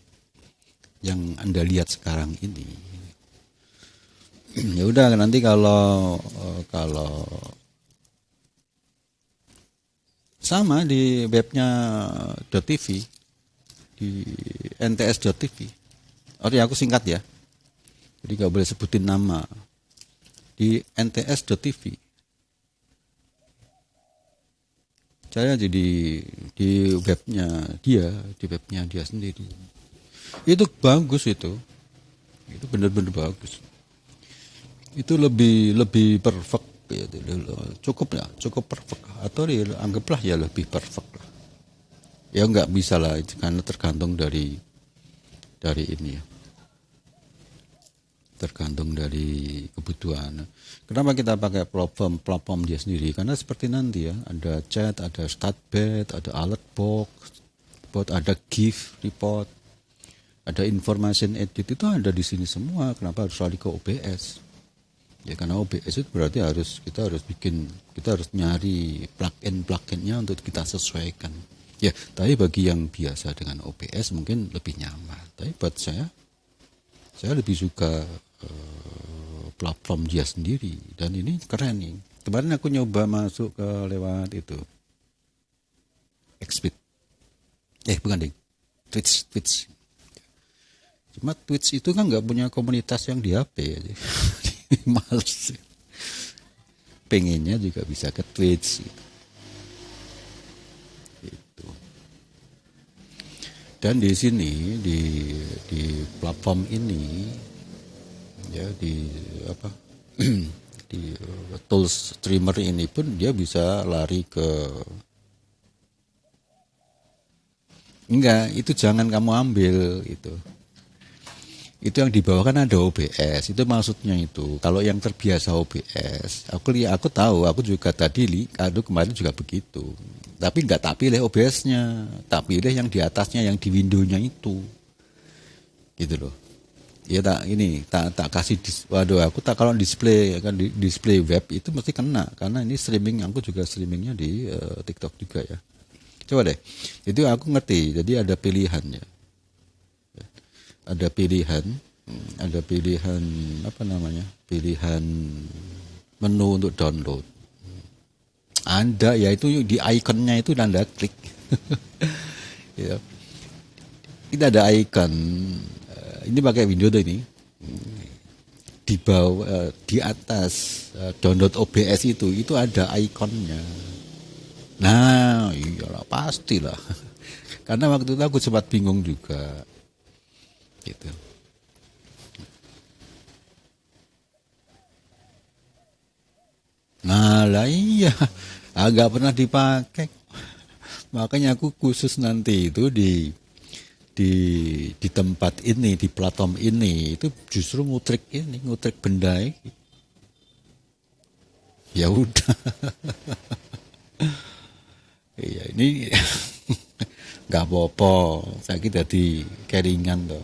Anda lihat sekarang ini. Ya udah nanti kalau sama di webnya .tv di nts.tv. Oh ya aku singkat ya. Jadi nggak boleh sebutin nama. Di nts.tv. Saya jadi di webnya dia sendiri. Itu bagus itu. Itu benar-benar bagus. Itu lebih perfect ya, cukup perfect atau ya, anggaplah ya lebih perfect lah. Ya nggak bisa lah karena tergantung dari ini ya. Tergantung dari kebutuhan. Kenapa kita pakai platform dia sendiri? Karena seperti nanti ya, ada chat, ada statbed, ada alert box, ada GIF report, ada information edit itu ada di sini semua. Kenapa harus lari ke OBS? Ya karena OBS itu berarti kita harus nyari plugin-pluginnya untuk kita sesuaikan. Ya, tapi bagi yang biasa dengan OBS mungkin lebih nyaman. Tapi buat saya lebih suka platform dia sendiri dan ini keren nih. Kemarin aku nyoba masuk ke lewat itu Xbit. Bukan deh. Twitch. Cuma Twitch itu kan nggak punya komunitas yang di HP ya. Males. Pengennya juga bisa ke Twitch gitu. Dan di sini di platform ini ya di di tools streamer ini pun dia bisa lari ke itu jangan kamu ambil itu yang di bawah kan ada OBS itu maksudnya itu kalau yang terbiasa OBS aku tahu aku juga kemarin juga begitu tapi nggak tak pilih OBS-nya tak pilih yang di atasnya yang di window-nya itu gitu loh. Ya tak kasih aku tak kalau display web itu mesti kena karena ini aku juga streamingnya di TikTok juga ya. Coba deh. Itu aku ngerti. Jadi ada pilihan ya. Ada pilihan Pilihan menu untuk download. Anda ya itu di ikonnya itu Anda klik. Ya. Kita ada icon ini pakai Windows ini di bawah di atas download OBS itu ada ikonnya. Nah iyalah pastilah karena waktu itu aku sempat bingung juga gitu. Nah lah iya agak pernah dipakai makanya aku khusus nanti itu di di tempat ini, di platform ini itu justru ngutrik benda ini. Ya udah. Iya ini nggak apa-apa. Saya kira di keringan tuh.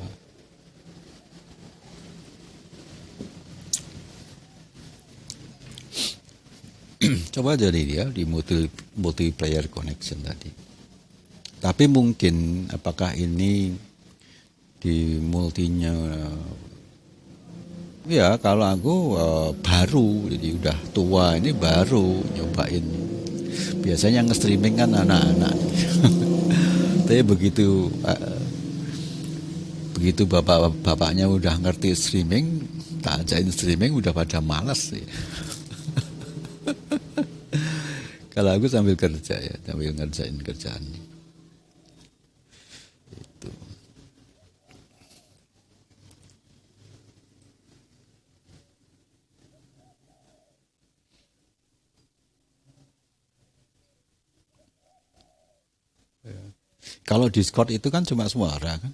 Coba aja dia di multiplayer connection tadi. Tapi mungkin apakah ini di multinya, ya kalau aku baru, jadi udah tua ini baru nyobain. Biasanya nge-streaming kan anak-anak. Tapi begitu bapak-bapaknya udah ngerti streaming, tak ajain streaming udah pada malas sih. Kalau aku sambil kerja ya, sambil ngerjain kerjaan. Itu. Kalau Discord itu kan cuma suara kan.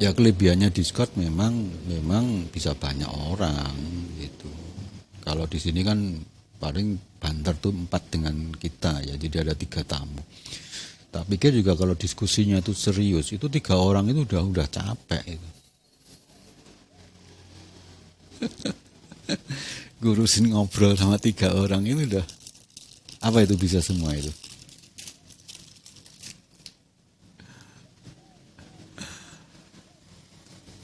Ya kelebihannya Discord memang bisa banyak orang gitu. Kalau di sini kan paling banter tuh 4 dengan kita ya, jadi ada 3 tamu. Tak pikir juga kalau diskusinya itu serius, itu 3 orang itu udah capek itu. Ngurusin ngobrol sama 3 orang itu udah apa itu bisa semua itu.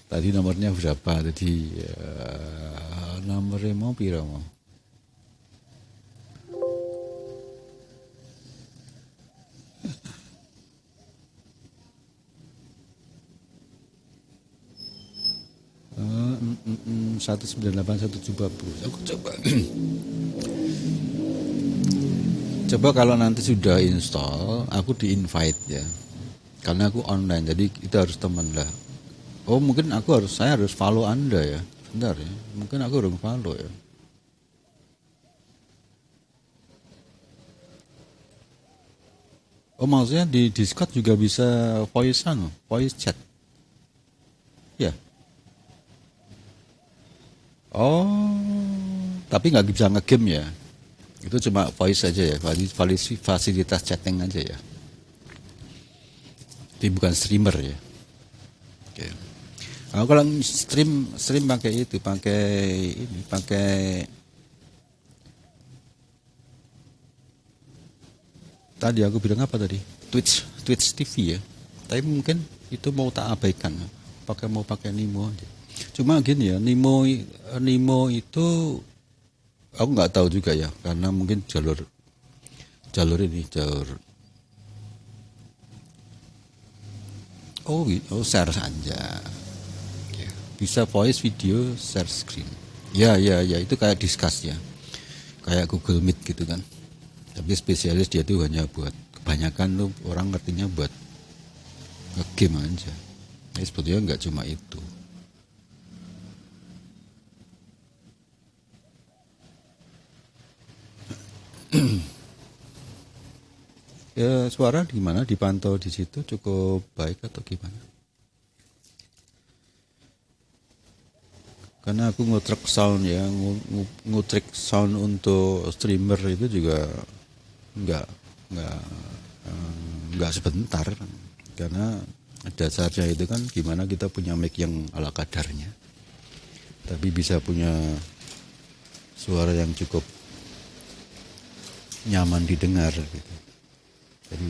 Tadi nomornya berapa? Tadi nomornya mau piro mau? Uh, 198 170. Aku coba. Coba kalau nanti sudah install, aku di invite ya. Karena aku online, jadi itu harus teman lah. Oh mungkin saya harus follow Anda ya. Bentar ya. Mungkin aku harus follow ya. Oh maksudnya di Discord juga bisa voice chat. Ya. Oh, tapi nggak bisa ngegame ya. Itu cuma voice aja ya, fasilitas chatting aja ya. Tapi bukan streamer ya. Oke. Kalau stream pakai tadi aku bilang apa tadi? Twitch TV ya. Tapi mungkin itu mau tak abaikan. Mau pakai Nimo aja. Cuma gini ya, Nimo itu aku nggak tahu juga ya, karena mungkin jalur share saja. Ya, bisa voice, video, share screen. Ya itu kayak Discuss ya, kayak Google Meet gitu kan. Tapi spesialis dia tuh hanya buat, kebanyakan tuh orang ngertinya buat nge-game aja. Sebetulnya nggak cuma itu. Ya suara gimana, dipantau di situ cukup baik atau gimana? Karena aku ngutrik sound ya, ngutrik sound untuk streamer itu juga nggak nggak sebentar, karena dasarnya itu kan gimana kita punya mic yang ala kadarnya, tapi bisa punya suara yang cukup nyaman didengar gitu. Jadi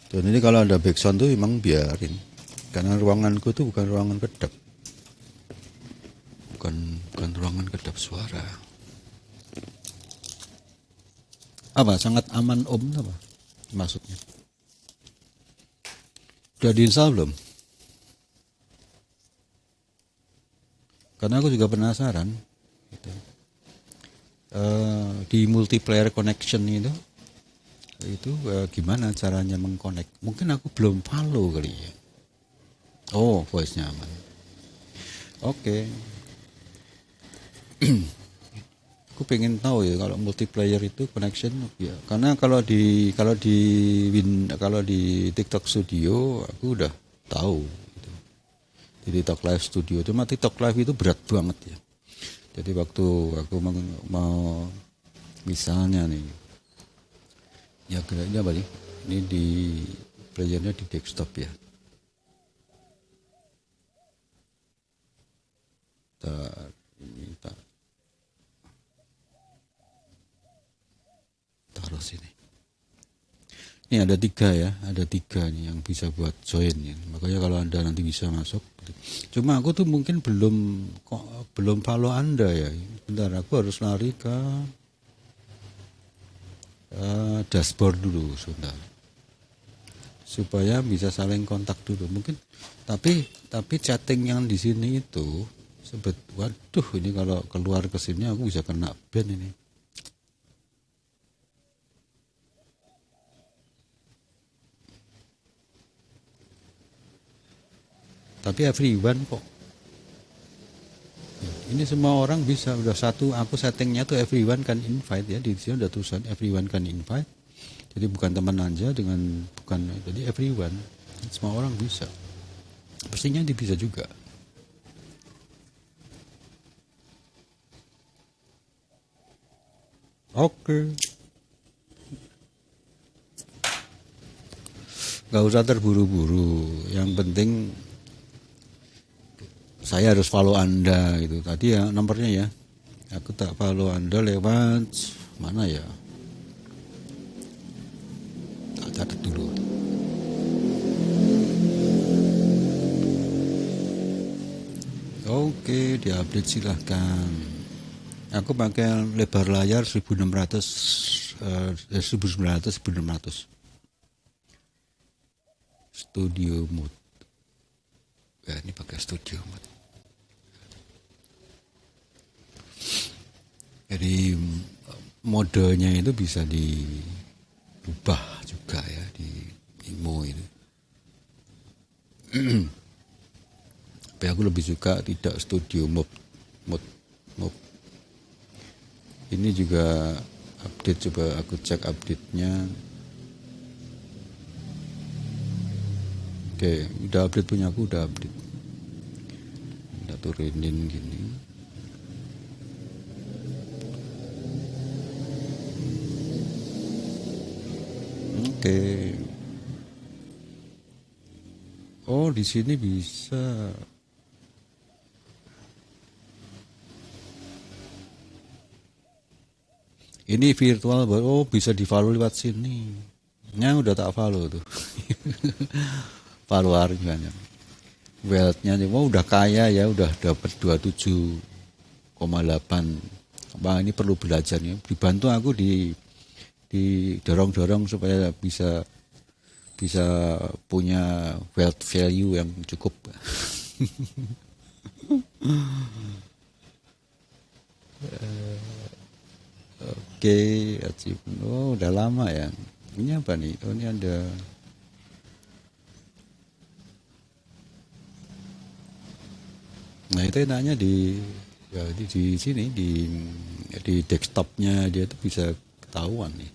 dan ini kalau ada backsound tuh emang biarin, karena ruanganku tuh bukan ruangan kedap, bukan ruangan kedap suara. Apa sangat aman om apa maksudnya? Udah diinstal belum? Karena aku juga penasaran gitu. Di multiplayer connection itu gimana caranya mengconnect? Mungkin aku belum follow kali ya. Oh, voice-nya aman. Oke. Aku pengen tahu ya kalau multiplayer itu connection ya. Karena kalau di TikTok Studio aku udah tahu gitu. Di TikTok Live Studio cuma TikTok Live itu berat banget ya. Jadi waktu aku mau misalnya nih ya kayaknya balik ini di playernya di desktop ya. Ini taruh sini. Ini ada 3 ya, ada 3 nih yang bisa buat join ya. Makanya kalau Anda nanti bisa masuk. Cuma aku tuh mungkin belum follow Anda ya. Bentar, aku harus lari ke dashboard dulu sebentar. Supaya bisa saling kontak dulu. Mungkin tapi chatting yang di sini itu waduh, ini kalau keluar ke sini aku bisa kena ban ini. Tapi everyone kok. Ini semua orang bisa, udah satu aku settingnya tuh everyone can invite ya, di sini udah tulisan everyone can invite. Jadi bukan teman aja jadi everyone, semua orang bisa. Pastinya dia bisa juga. Oke. Gak usah terburu-buru, yang penting saya harus follow Anda gitu. Tadi ya nomornya ya. Aku tak follow Anda lewat mana ya? Tak catat dulu. Oke, diupdate silahkan. Aku pakai lebar layar 1600 1600. Studio mode. Ya, ini pakai studio mode. Jadi modenya itu bisa diubah juga ya di Imo itu. Tapi aku lebih suka tidak studio mode. Ini juga update, coba aku cek update-nya. Oke, udah update punya aku, udah update. Kita turunin gini. Oke. Oh, di sini bisa. Ini virtual, oh bisa di follow lewat sini. Nya udah tak follow tuh. Followernya. Wealth-nya udah kaya ya, udah dapat 27,8. Wah, ini perlu belajar nih. Dibantu aku didorong-dorong supaya bisa punya wealth value yang cukup. Oke, achievement. Oh, udah lama ya. Ini apa nih? Oh, ini ada. Nah, itu enaknya di sini di desktopnya dia tuh bisa ketahuan nih.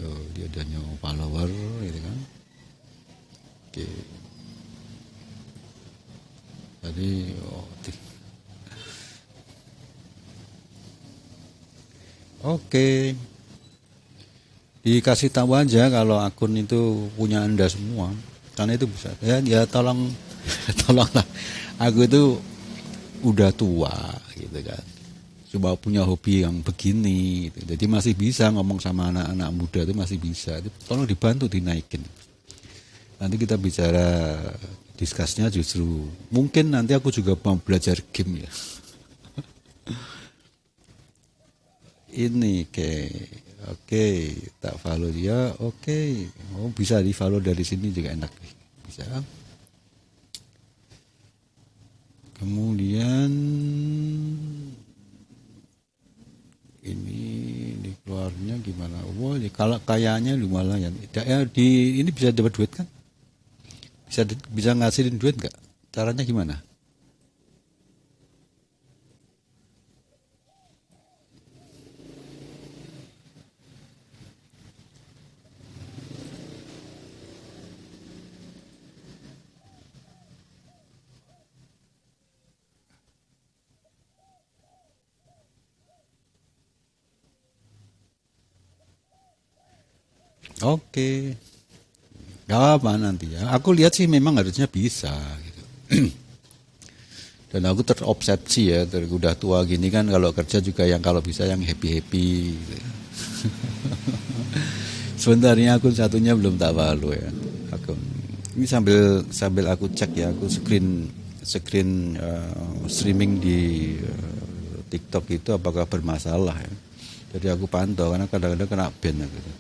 Oh, dia ada new follower gitu kan. Oke. Tadi Oke. Dikasih tahu aja kalau akun itu punya Anda semua. Karena itu bisa. Ya tolong tolonglah. Aku itu udah tua gitu kan. Coba punya hobi yang begini gitu. Jadi masih bisa ngomong sama anak-anak muda itu masih bisa. Tolong dibantu dinaikin. Nanti kita bicara diskusnya justru mungkin nanti aku juga mau belajar game ya. Ini oke, tak follow dia, oke. Oh, bisa di follow dari sini juga enak, bisa. Kemudian ini di keluarnya gimana? Oh, kalau kayaknya lumayan. Ya, ini bisa dapat duit kan? Bisa ngasilin duit nggak? Caranya gimana? Oke, gak apa nanti ya. Aku lihat sih memang harusnya bisa gitu. Dan aku terobsesi ya, udah tua gini kan kalau kerja juga yang kalau bisa yang happy-happy gitu. Sebenarnya akun satunya belum tak follow ya. Akun ini sambil sambil aku cek ya, aku screen screen streaming di TikTok itu apakah bermasalah ya. Jadi aku pantau karena kadang-kadang kena ban gitu.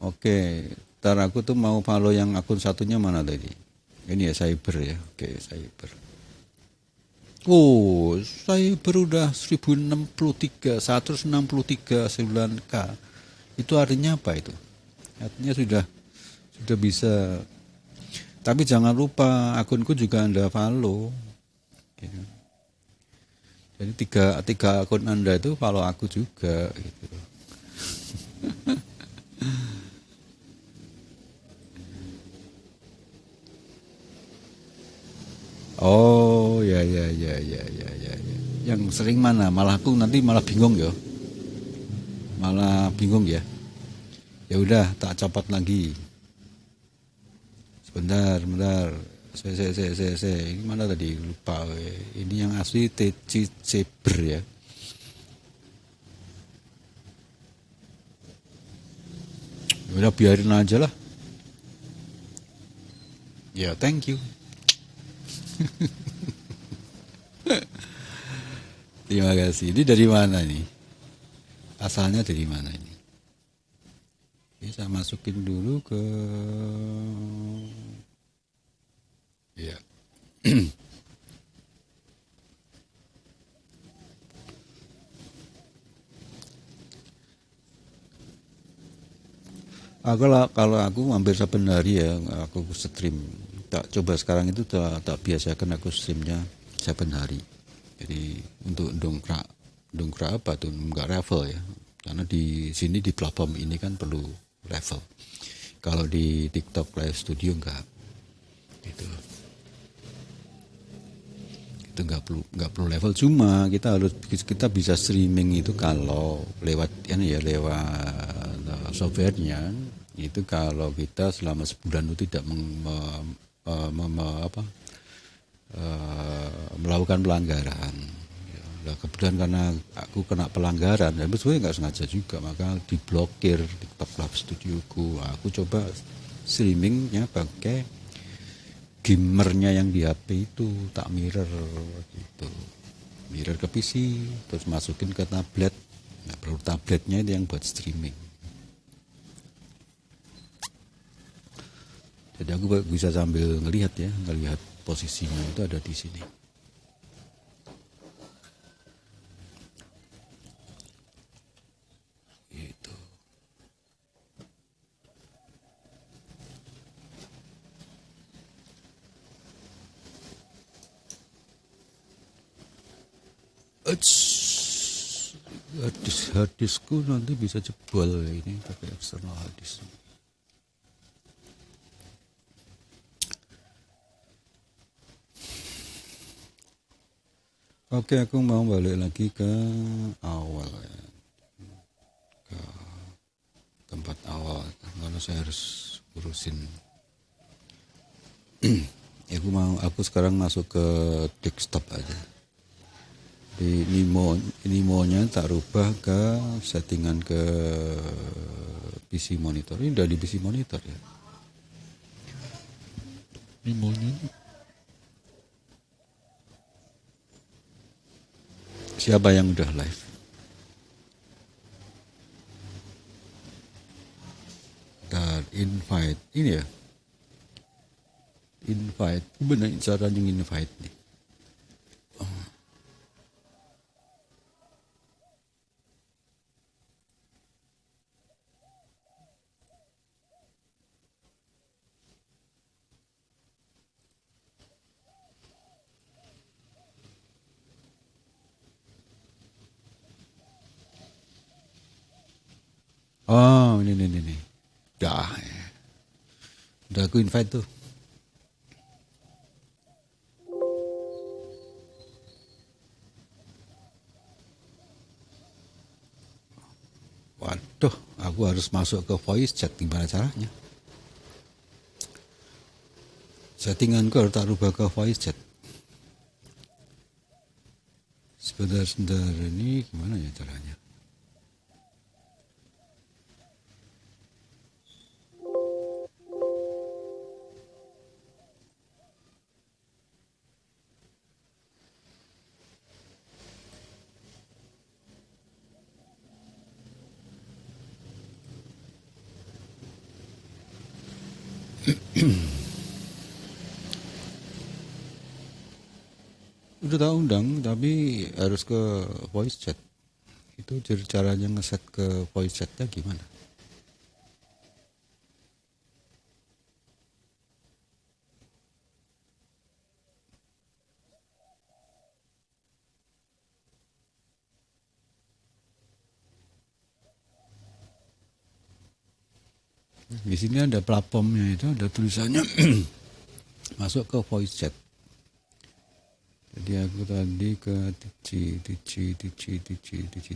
Oke, ntar aku tuh mau follow yang akun satunya mana tadi? Ini ya cyber ya. Oke, cyber. Oh, cyber udah 1063, 163 9K. Itu artinya apa itu? Artinya sudah bisa. Tapi jangan lupa akunku juga Anda follow. Gitu. Jadi tiga akun Anda itu follow aku juga gitu. Oh, ya ya ya ya ya ya ya. Yang sering mana? Malah aku nanti malah bingung ya. Malah bingung ya. Ya udah, tak copot lagi. Sebentar, sebentar. Saya. Ini mana tadi? Lupa. Ini yang asli TC Cyber ya. Ya udah biarin aja lah. Ya, thank you. Terima kasih. Ini dari mana nih? Asalnya dari mana ini? Oke, saya masukin dulu ke ya. Kalau aku hampir saben hari ya aku stream. Tak coba sekarang itu tak biasakan aku streamnya saben hari. Jadi untuk dongkrak dongkrak apa tuh nggak level ya. Karena di sini di platform ini kan perlu level. Kalau di TikTok Live Studio enggak gitu. Itu nggak perlu level, cuma kita bisa streaming itu kalau lewat ini ya lewat softwarenya itu kalau kita selama sebulan itu tidak melakukan pelanggaran. Nah, kebetulan karena aku kena pelanggaran, tapi sebenarnya nggak sengaja juga, maka diblokir TikTok Live Studioku. Aku coba streamingnya pakai gamernya yang di HP itu, tak mirror gitu, mirror ke PC terus masukin ke tablet. Nggak perlu tabletnya, itu yang buat streaming. Jadi aku bisa sambil ngelihat ya, ngelihat posisinya itu ada di sini gitu. Eits, harddiskku nanti bisa jebol ini pakai external harddisk. Oke, aku mau balik lagi ke awal ya, ke tempat awal. Karena saya harus urusin. Aku sekarang masuk ke desktop aja. Di Nimo-nya tak rubah ke settingan ke PC monitor. Ini udah di PC monitor ya. Nimo-nya siapa yang udah live? Dan invite ini ya. Invite, bener cara yang invite nih. Oh, ini. Dah, udah aku invite tuh. Waduh, aku harus masuk ke voice chat, gimana caranya? Settinganku harus tak rubah ke voice chat. Sebentar ini gimana ya caranya? Udah tahu undang, tapi harus ke voice chat. Itu caranya ngeset ke voice chatnya gimana? Di sini ada platformnya, itu ada tulisannya masuk ke voice chat. Jadi aku tadi ke tici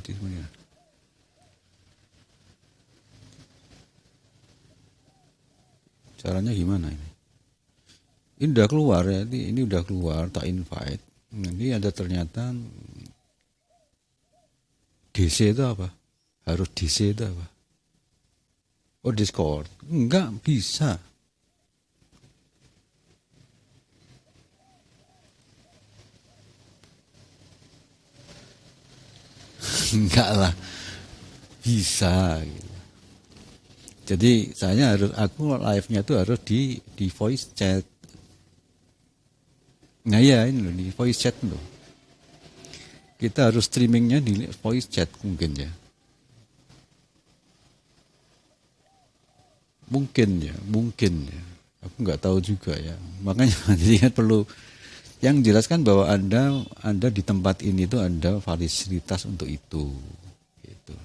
semuanya. Caranya gimana ini? Ini udah keluar ya, ini udah keluar, tak invite. Nanti ada ternyata DC itu apa? Harus DC itu apa? Oh, Discord. Enggak bisa. Enggak lah. Bisa gitu. Jadi aku live-nya tuh harus di voice chat. Nah ya ini loh, di voice chat loh. Kita harus streamingnya di voice chat mungkin ya. Mungkin ya. Aku nggak tahu juga ya. Makanya jadi kan perlu yang jelaskan bahwa Anda di tempat ini tuh ada fasilitas untuk itu. Gitu.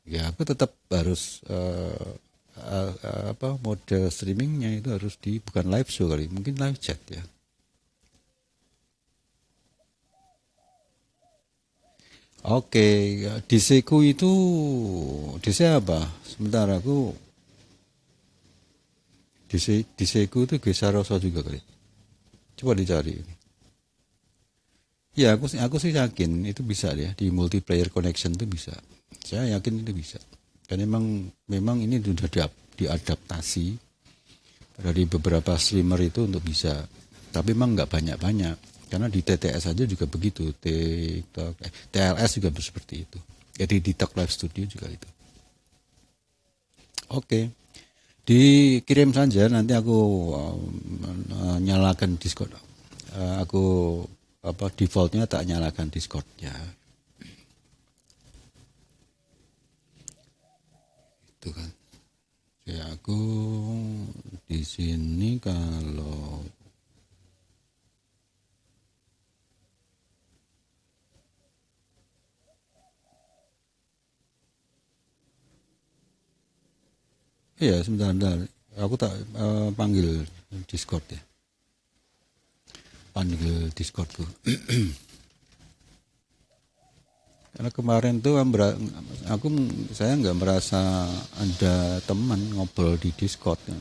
Ya aku tetap harus model streamingnya itu harus bukan live show kali, mungkin live chat ya. Oke, DC-ku itu DC apa? Sebentar aku DC-ku itu Gesa Rosa juga kali. Coba dicari. Ya aku sih yakin itu bisa ya, di multiplayer connection itu bisa. Saya yakin itu bisa. Dan memang ini sudah diadaptasi dari beberapa streamer itu untuk bisa. Tapi memang nggak banyak-banyak. Karena di TTS aja juga begitu. TikTok, TLS juga seperti itu. Jadi di TikTok Live Studio juga itu. Oke. Dikirim saja, nanti aku nyalakan Discord. Aku defaultnya tak nyalakan Discordnya. Itu kan. Ya aku di sini kalau iya sebentar. Aku tak panggil Discord ya. Panggil Discordku. Karena kemarin tuh saya nggak merasa ada teman ngobrol di Discord kan.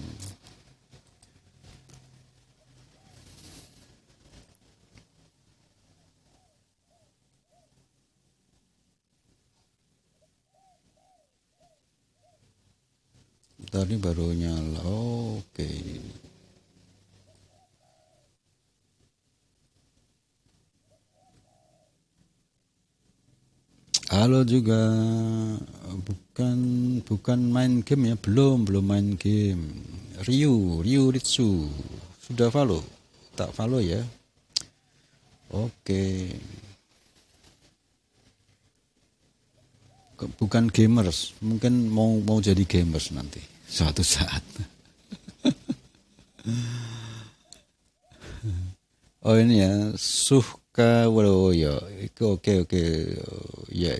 Tadi baru nyala. Oke. Halo juga. Bukan main game ya, belum main game. Ryu Ritsu. Sudah follow? Tak follow ya. Oke. Bukan gamers, mungkin mau jadi gamers nanti suatu saat. Oh ini ya, Suhka Wadoyo. Oke. Ya.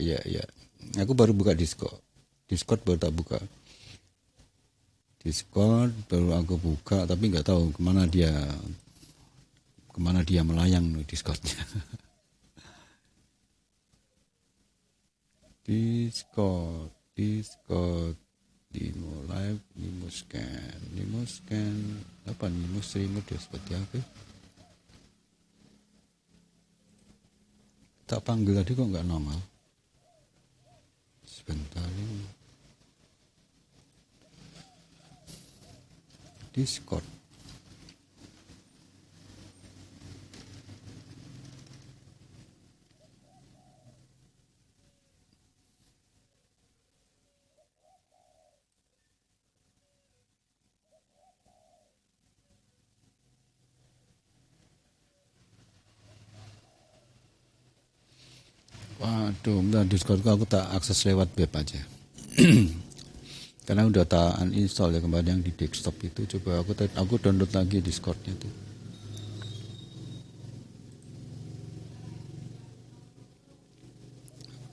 Aku baru buka Discord baru tak buka. Discord baru aku buka, tapi nggak tahu kemana dia melayang Discordnya. Discord, Nimo Live, Nimo Scan, apa Nimo Streamer dia seperti apa? Tak panggil tadi kok nggak nongol. Sebentar ini. Discord. Waduh, bentar, Discord aku tak akses lewat web aja. Karena udah tak uninstall ya kemarin yang di desktop itu. Coba aku download lagi Discordnya tuh.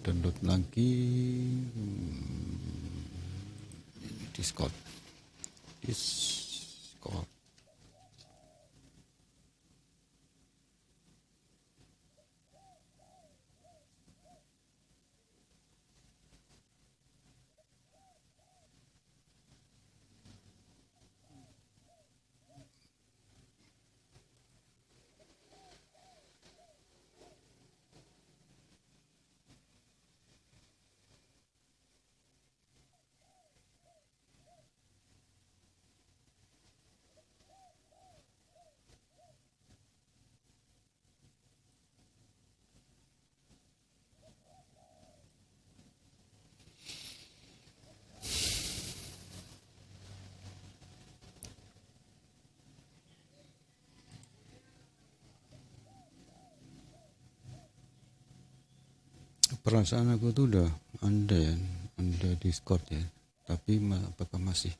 Download lagi Discord. Perasaan aku tuh udah ada Discord ya, tapi apakah masih?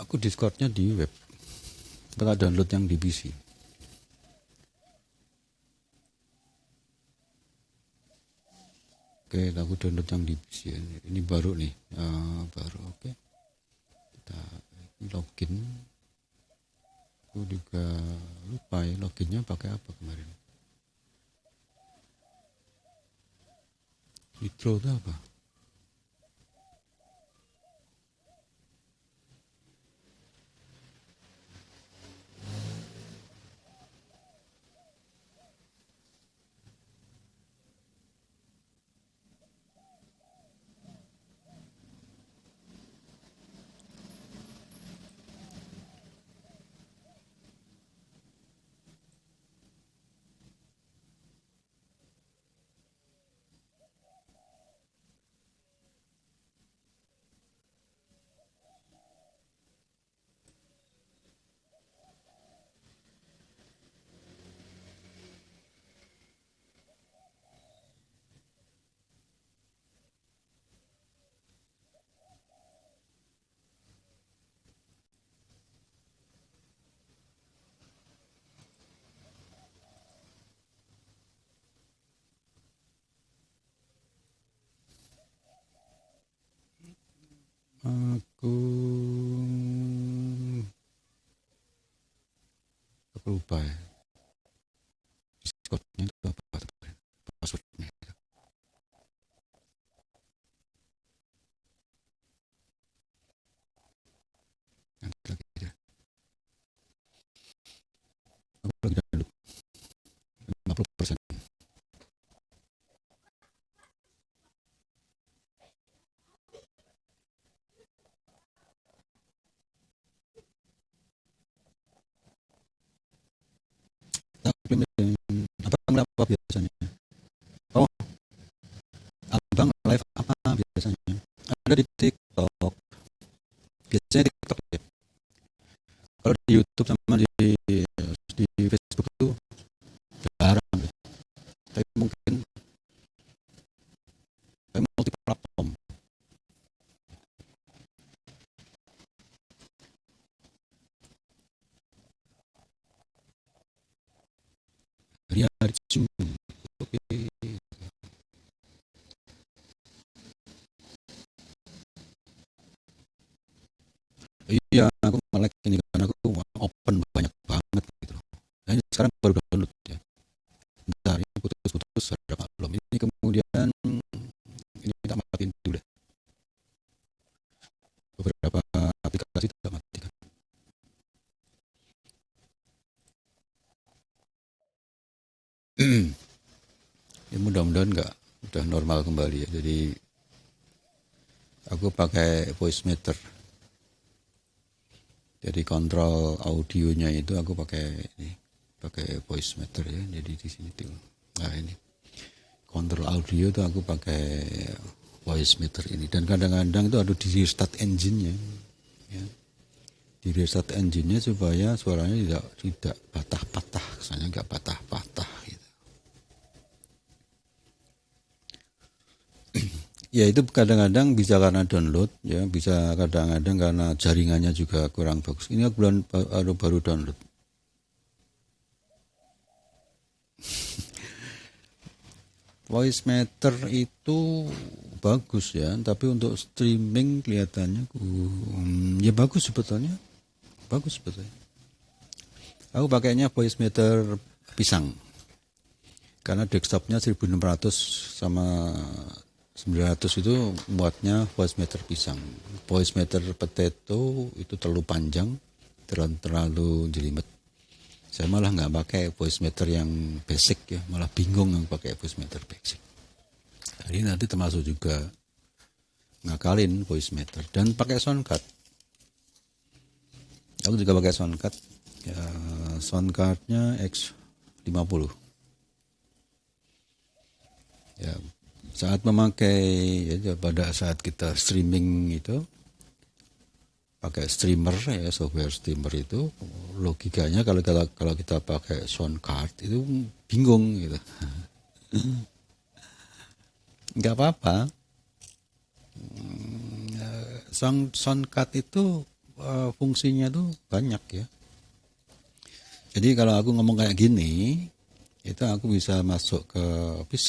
Aku Discordnya di web, setelah download yang di PC. Oke, aku download yang di PC ya. Ini baru nih, baru. Oke, kita login. Aku juga lupa ya loginnya pakai apa kemarin. Intro itu apa? Aku lupa ya. Discordnya itu apa? Passwordnya. Nanti lagi ya. Aku lagi download 50%. Abang apa biasanya? Oh, abang live apa biasanya? Ada di TikTok. Biasanya TikTok ya. Kalau di YouTube sama di Facebook itu jarang deh. Tapi mungkin multi platform. Hari Jumat. Oke. Iya, aku nge-like ini karena aku open banyak banget gitu loh. Nah, ini sekarang baru download ya. Kemudian ini tak matiin dulu deh. Beberapa aplikasi tak matikan. Ya, mudah-mudahan nggak udah normal kembali ya. Jadi aku pakai voice meter. Jadi kontrol audionya itu aku pakai voice meter ya. Jadi di sini tuh. Nah ini kontrol audio itu aku pakai voice meter ini. Dan kadang-kadang itu ada di restart engine-nya. Ya. Di restart engine-nya supaya suaranya tidak patah-patah, kesannya nggak patah-patah gitu. Ya itu kadang-kadang bisa karena download ya, bisa kadang-kadang karena jaringannya juga kurang bagus. Ini aku baru download. Voice meter itu bagus ya, tapi untuk streaming kelihatannya ya bagus sebetulnya. Bagus sebetulnya. Aku pakainya voice meter pisang. Karena desktopnya 1600 sama 900 itu muatnya voice meter pisang. Voice meter potato itu terlalu panjang, terlalu jelimet. Saya malah nggak pakai voice meter yang basic ya, malah bingung yang pakai voice meter basic. Jadi nanti termasuk juga ngakalin voice meter dan pakai soundcard. Aku juga pakai soundcard. Ya, soundcardnya X50. Ya, saat memakai ya, pada saat kita streaming itu pakai streamer ya, software streamer itu logikanya kalau kita pakai sound card itu bingung gitu. Nggak apa-apa. Sound card itu fungsinya tuh banyak ya. Jadi kalau aku ngomong kayak gini, itu aku bisa masuk ke PC,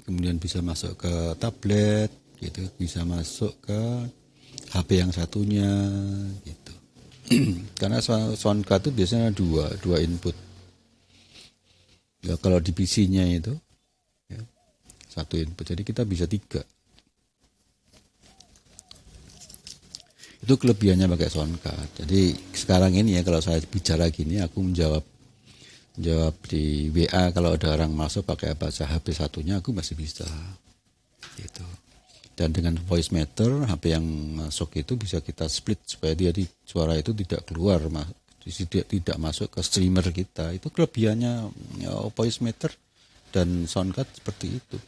kemudian bisa masuk ke tablet, gitu, bisa masuk ke HP yang satunya, gitu. Karena soundcard itu biasanya dua input. Ya, kalau di PC-nya itu ya, satu input, jadi kita bisa 3. Itu kelebihannya pakai soundcard. Jadi sekarang ini ya kalau saya bicara gini, aku menjawab di WA kalau ada orang masuk pakai bahasa HP satunya aku masih bisa gitu. Dan dengan voice meter HP yang masuk itu bisa kita split supaya suara itu tidak keluar, tidak masuk ke streamer kita. Itu kelebihannya ya, voice meter dan soundcard seperti itu.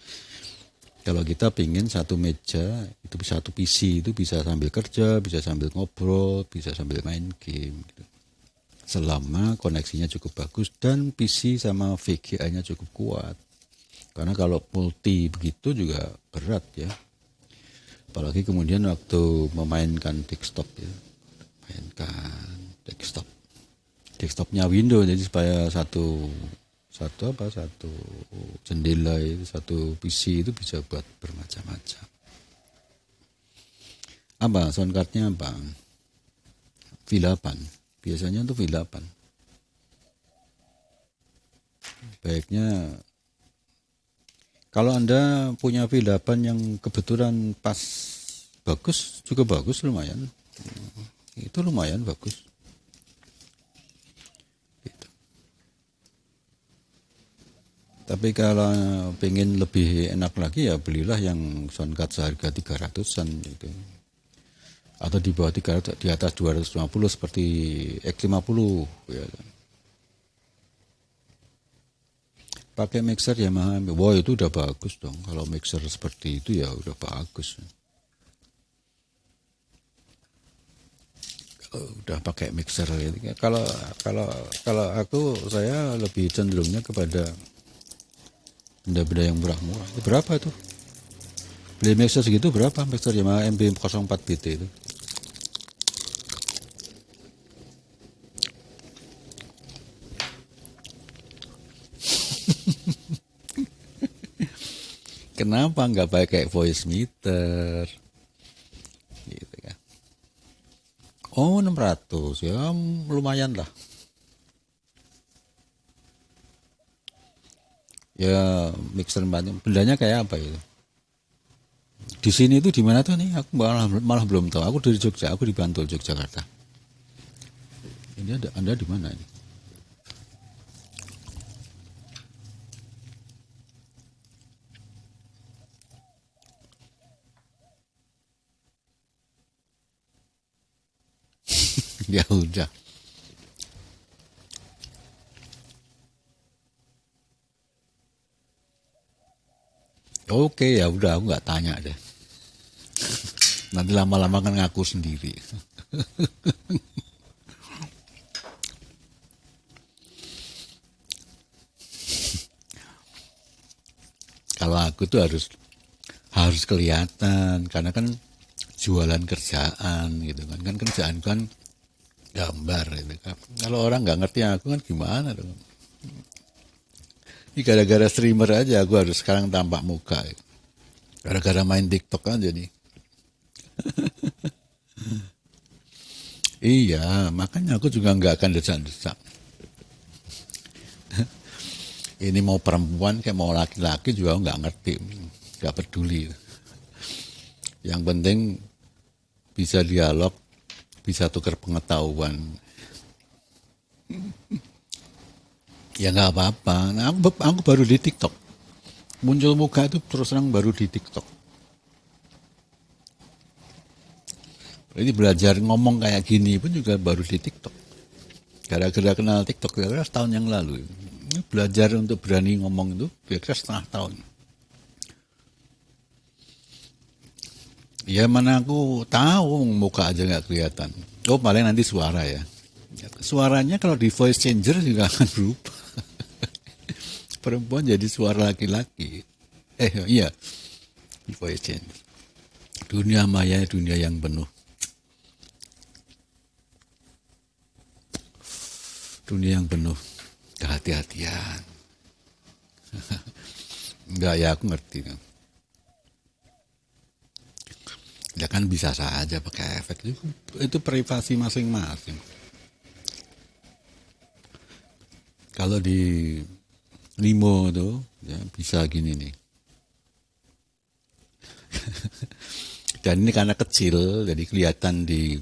Kalau kita pingin satu meja itu bisa satu PC itu bisa sambil kerja, bisa sambil ngobrol, bisa sambil main game gitu. Selama koneksinya cukup bagus dan PC sama VGA-nya cukup kuat. Karena kalau multi begitu juga berat ya. Apalagi kemudian waktu memainkan desktop ya. Mainkan desktop. Desktopnya Windows jadi supaya satu jendela itu, satu PC itu bisa buat bermacam-macam. Apa soundcardnya apa? V8. Biasanya itu V8. Baiknya kalau Anda punya V8 yang kebetulan pas bagus, juga bagus lumayan. Itu lumayan bagus. Gitu. Tapi kalau pengen lebih enak lagi ya belilah yang soundcard seharga 300-an gitu. Atau di bawah 300, di atas 250 seperti X50 ya. Pakai mixer Yamaha, wah itu udah bagus dong. Kalau mixer seperti itu ya udah bagus. Kalau udah pakai mixer gitu. Kalau saya lebih cenderungnya kepada benda-benda yang murah-murah. Berapa itu? Beli mixer segitu berapa? Mixer Yamaha MB04BT itu. Kenapa nggak pakai voice meter? Gitu kan. Oh 600 ya lumayan lah. Ya mixer bendanya kayak apa itu? Di sini tuh di mana tuh nih? Aku malah belum tahu. Aku dari Jogja, aku di Bantul, Yogyakarta. Ini ada Anda di mana ini? Ya udah. Oke, ya udah aku nggak tanya deh. Nanti lama-lama kan ngaku sendiri. Kalau aku tuh harus kelihatan karena kan jualan kerjaan gitu kan. Kan kerjaan kan gambar gitu kan. Kalau orang nggak ngerti aku kan gimana dong. Ini gara-gara streamer aja aku harus sekarang tampak muka. Gara-gara main TikTok aja nih. Iya, makanya aku juga nggak akan desak-desak. Ini mau perempuan kayak mau laki-laki juga nggak ngerti, nggak peduli. Yang penting bisa dialog, bisa tukar pengetahuan. Ya nggak apa-apa. Nah, aku baru di TikTok. Muncul muka itu terus terang baru di TikTok. Jadi belajar ngomong kayak gini pun juga baru di TikTok. Gara-gara kenal TikTok gara-gara setahun yang lalu. Belajar untuk berani ngomong itu kira-kira setengah tahun. Ya mana aku tahu muka aja nggak kelihatan. Oh paling nanti suara ya. Suaranya kalau di voice changer juga akan berubah. Perempuan jadi suara laki-laki. Iya, di voice changer. Dunia maya, dunia yang penuh. Dunia yang penuh kehati-hatian. Enggak ya, aku ngerti kan. Ya kan bisa saja pakai efek itu privasi masing-masing. Kalau di Limo tuh ya bisa gini nih. Dan ini karena kecil, jadi kelihatan di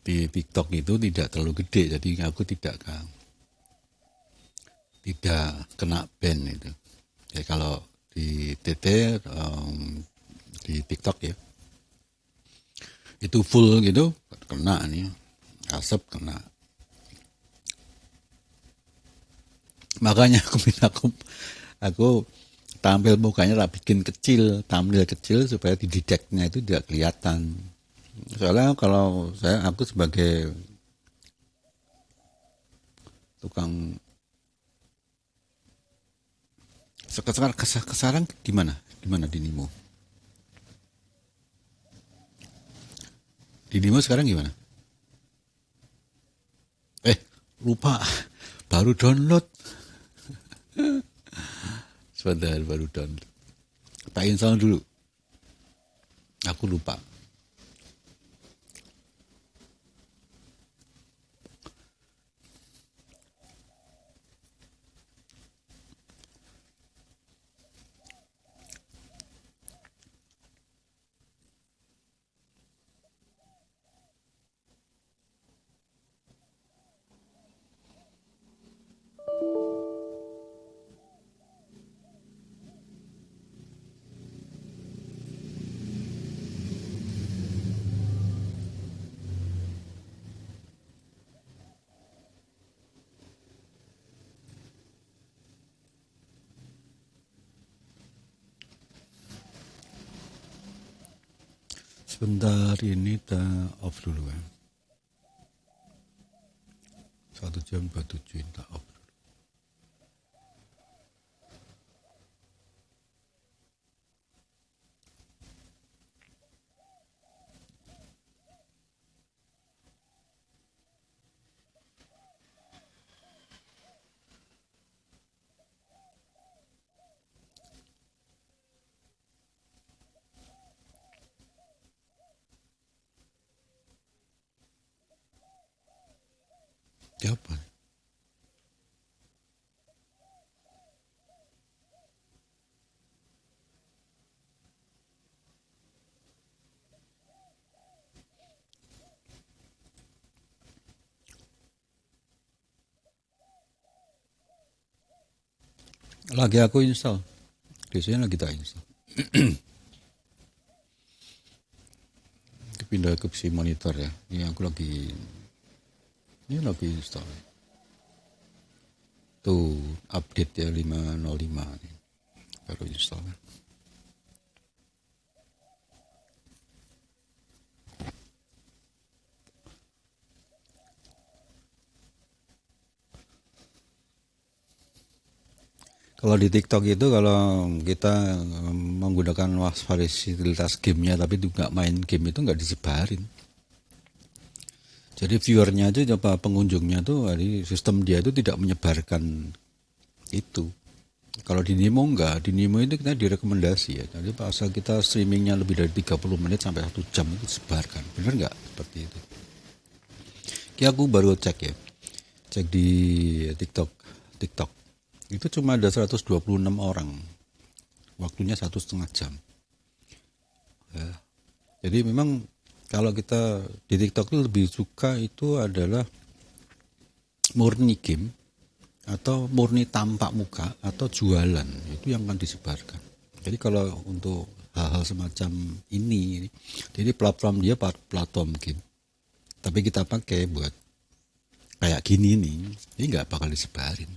TikTok itu tidak terlalu gede, jadi aku tidak kena ban itu. Jadi kalau di TT di TikTok ya itu full gitu kena nih asap kena. Makanya aku tampil mukanya tak bikin kecil, tampil kecil supaya di detectnya itu tidak kelihatan. Soalnya kalau aku sebagai tukang sekarang gimana di Nimo? Di Nimo sekarang gimana? Eh, lupa. Baru download. Sebentar, baru download. Tak install dulu. Aku lupa. Sebentar ini kita off dulu kan. 1 jam 27 kita off. Siapa? Lagi aku install. Biasanya lagi tak install. Pindah ke si monitor ya. Ini aku lagi install. Tuh update ya 505 nih. Baru install. Kalau di TikTok itu kalau kita menggunakan fasilitas gamenya tapi juga main game itu nggak disebarin. Jadi viewernya itu coba pengunjungnya tuh dari sistem dia itu tidak menyebarkan itu. Kalau di Nemo enggak, di Nemo itu kita direkomendasi ya. Jadi pasal kita streamingnya lebih dari 30 menit sampai 1 jam itu disebarkan. Bener nggak seperti itu? Ya aku baru cek ya. Cek di TikTok. Itu cuma ada 126 orang. Waktunya 1,5 jam. Ya. Jadi memang kalau kita di TikTok itu lebih suka itu adalah murni game atau murni tampak muka atau jualan, itu yang akan disebarkan. Jadi kalau untuk hal-hal semacam ini, jadi platform dia platform game, tapi kita pakai buat kayak gini nih, ini nggak bakal disebarin.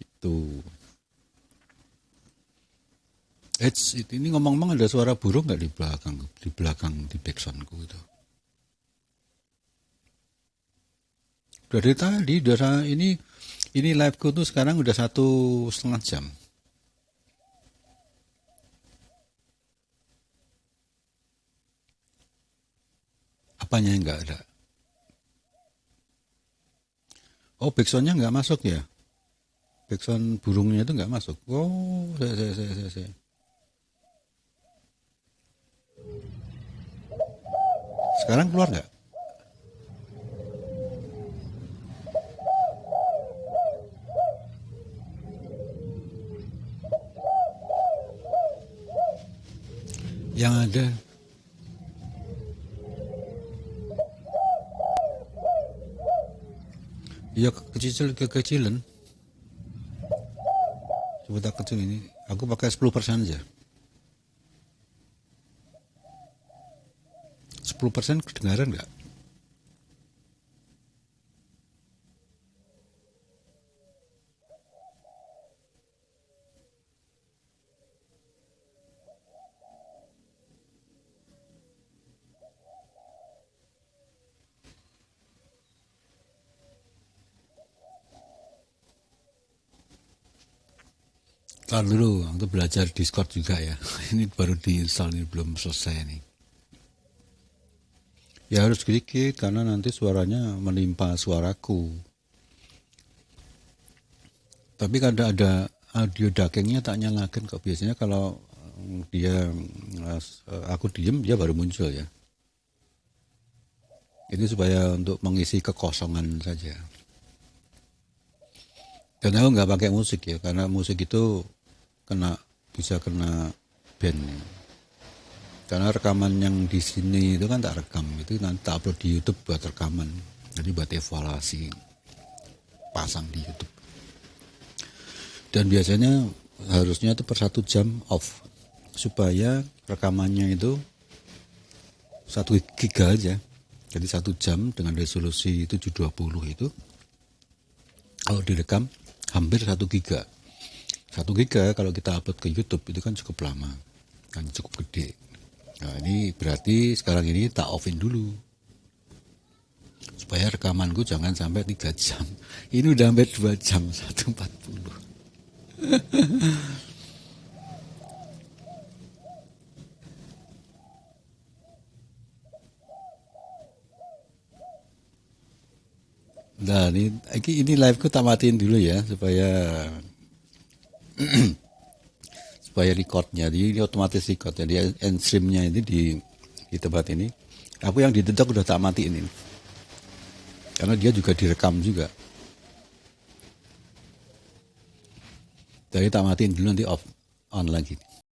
Itu. Ini ngomong-ngomong ada suara burung nggak di belakang di backsoundku itu? Dari tadi, ini liveku tuh sekarang udah 1,5 jam. Apanya yang nggak ada? Oh, backsoundnya nggak masuk ya? Backsound burungnya itu nggak masuk. Oh, saya. Sekarang keluar nggak? Yang ada. Ya kekecilan. Coba tak kecil ini. Aku pakai 10% aja. 10% kedengaran nggak? Kalau dulu waktu belajar Discord juga ya. Ini baru diinstal, ini belum selesai nih. Ya harus sedikit karena nanti suaranya menimpa suaraku. Tapi kadang ada audio duckingnya tak nyalakan kok. Biasanya kalau dia aku diem dia baru muncul ya. Ini supaya untuk mengisi kekosongan saja. Dan aku nggak pakai musik ya, karena musik itu bisa kena ban. Karena rekaman yang di sini itu kan tak rekam, itu nanti tak upload di YouTube buat rekaman. Jadi buat evaluasi, pasang di YouTube. Dan biasanya harusnya itu per 1 jam off, supaya rekamannya itu 1 giga aja. Jadi 1 jam dengan resolusi 720 itu, kalau direkam hampir 1 giga. 1 giga kalau kita upload ke YouTube itu kan cukup lama, kan cukup gede. Nah ini berarti sekarang ini tak offin dulu supaya rekamanku jangan sampai 3 jam. Ini udah hampir 2 jam, 1:40. Nah ini live-ku tak matiin dulu ya supaya recordnya, jadi ini otomatis record, jadi end streamnya ini di tempat ini. Aku yang di TikTok udah tak matiin ini, karena dia juga direkam juga. Jadi tak matiin dulu, nanti on lagi.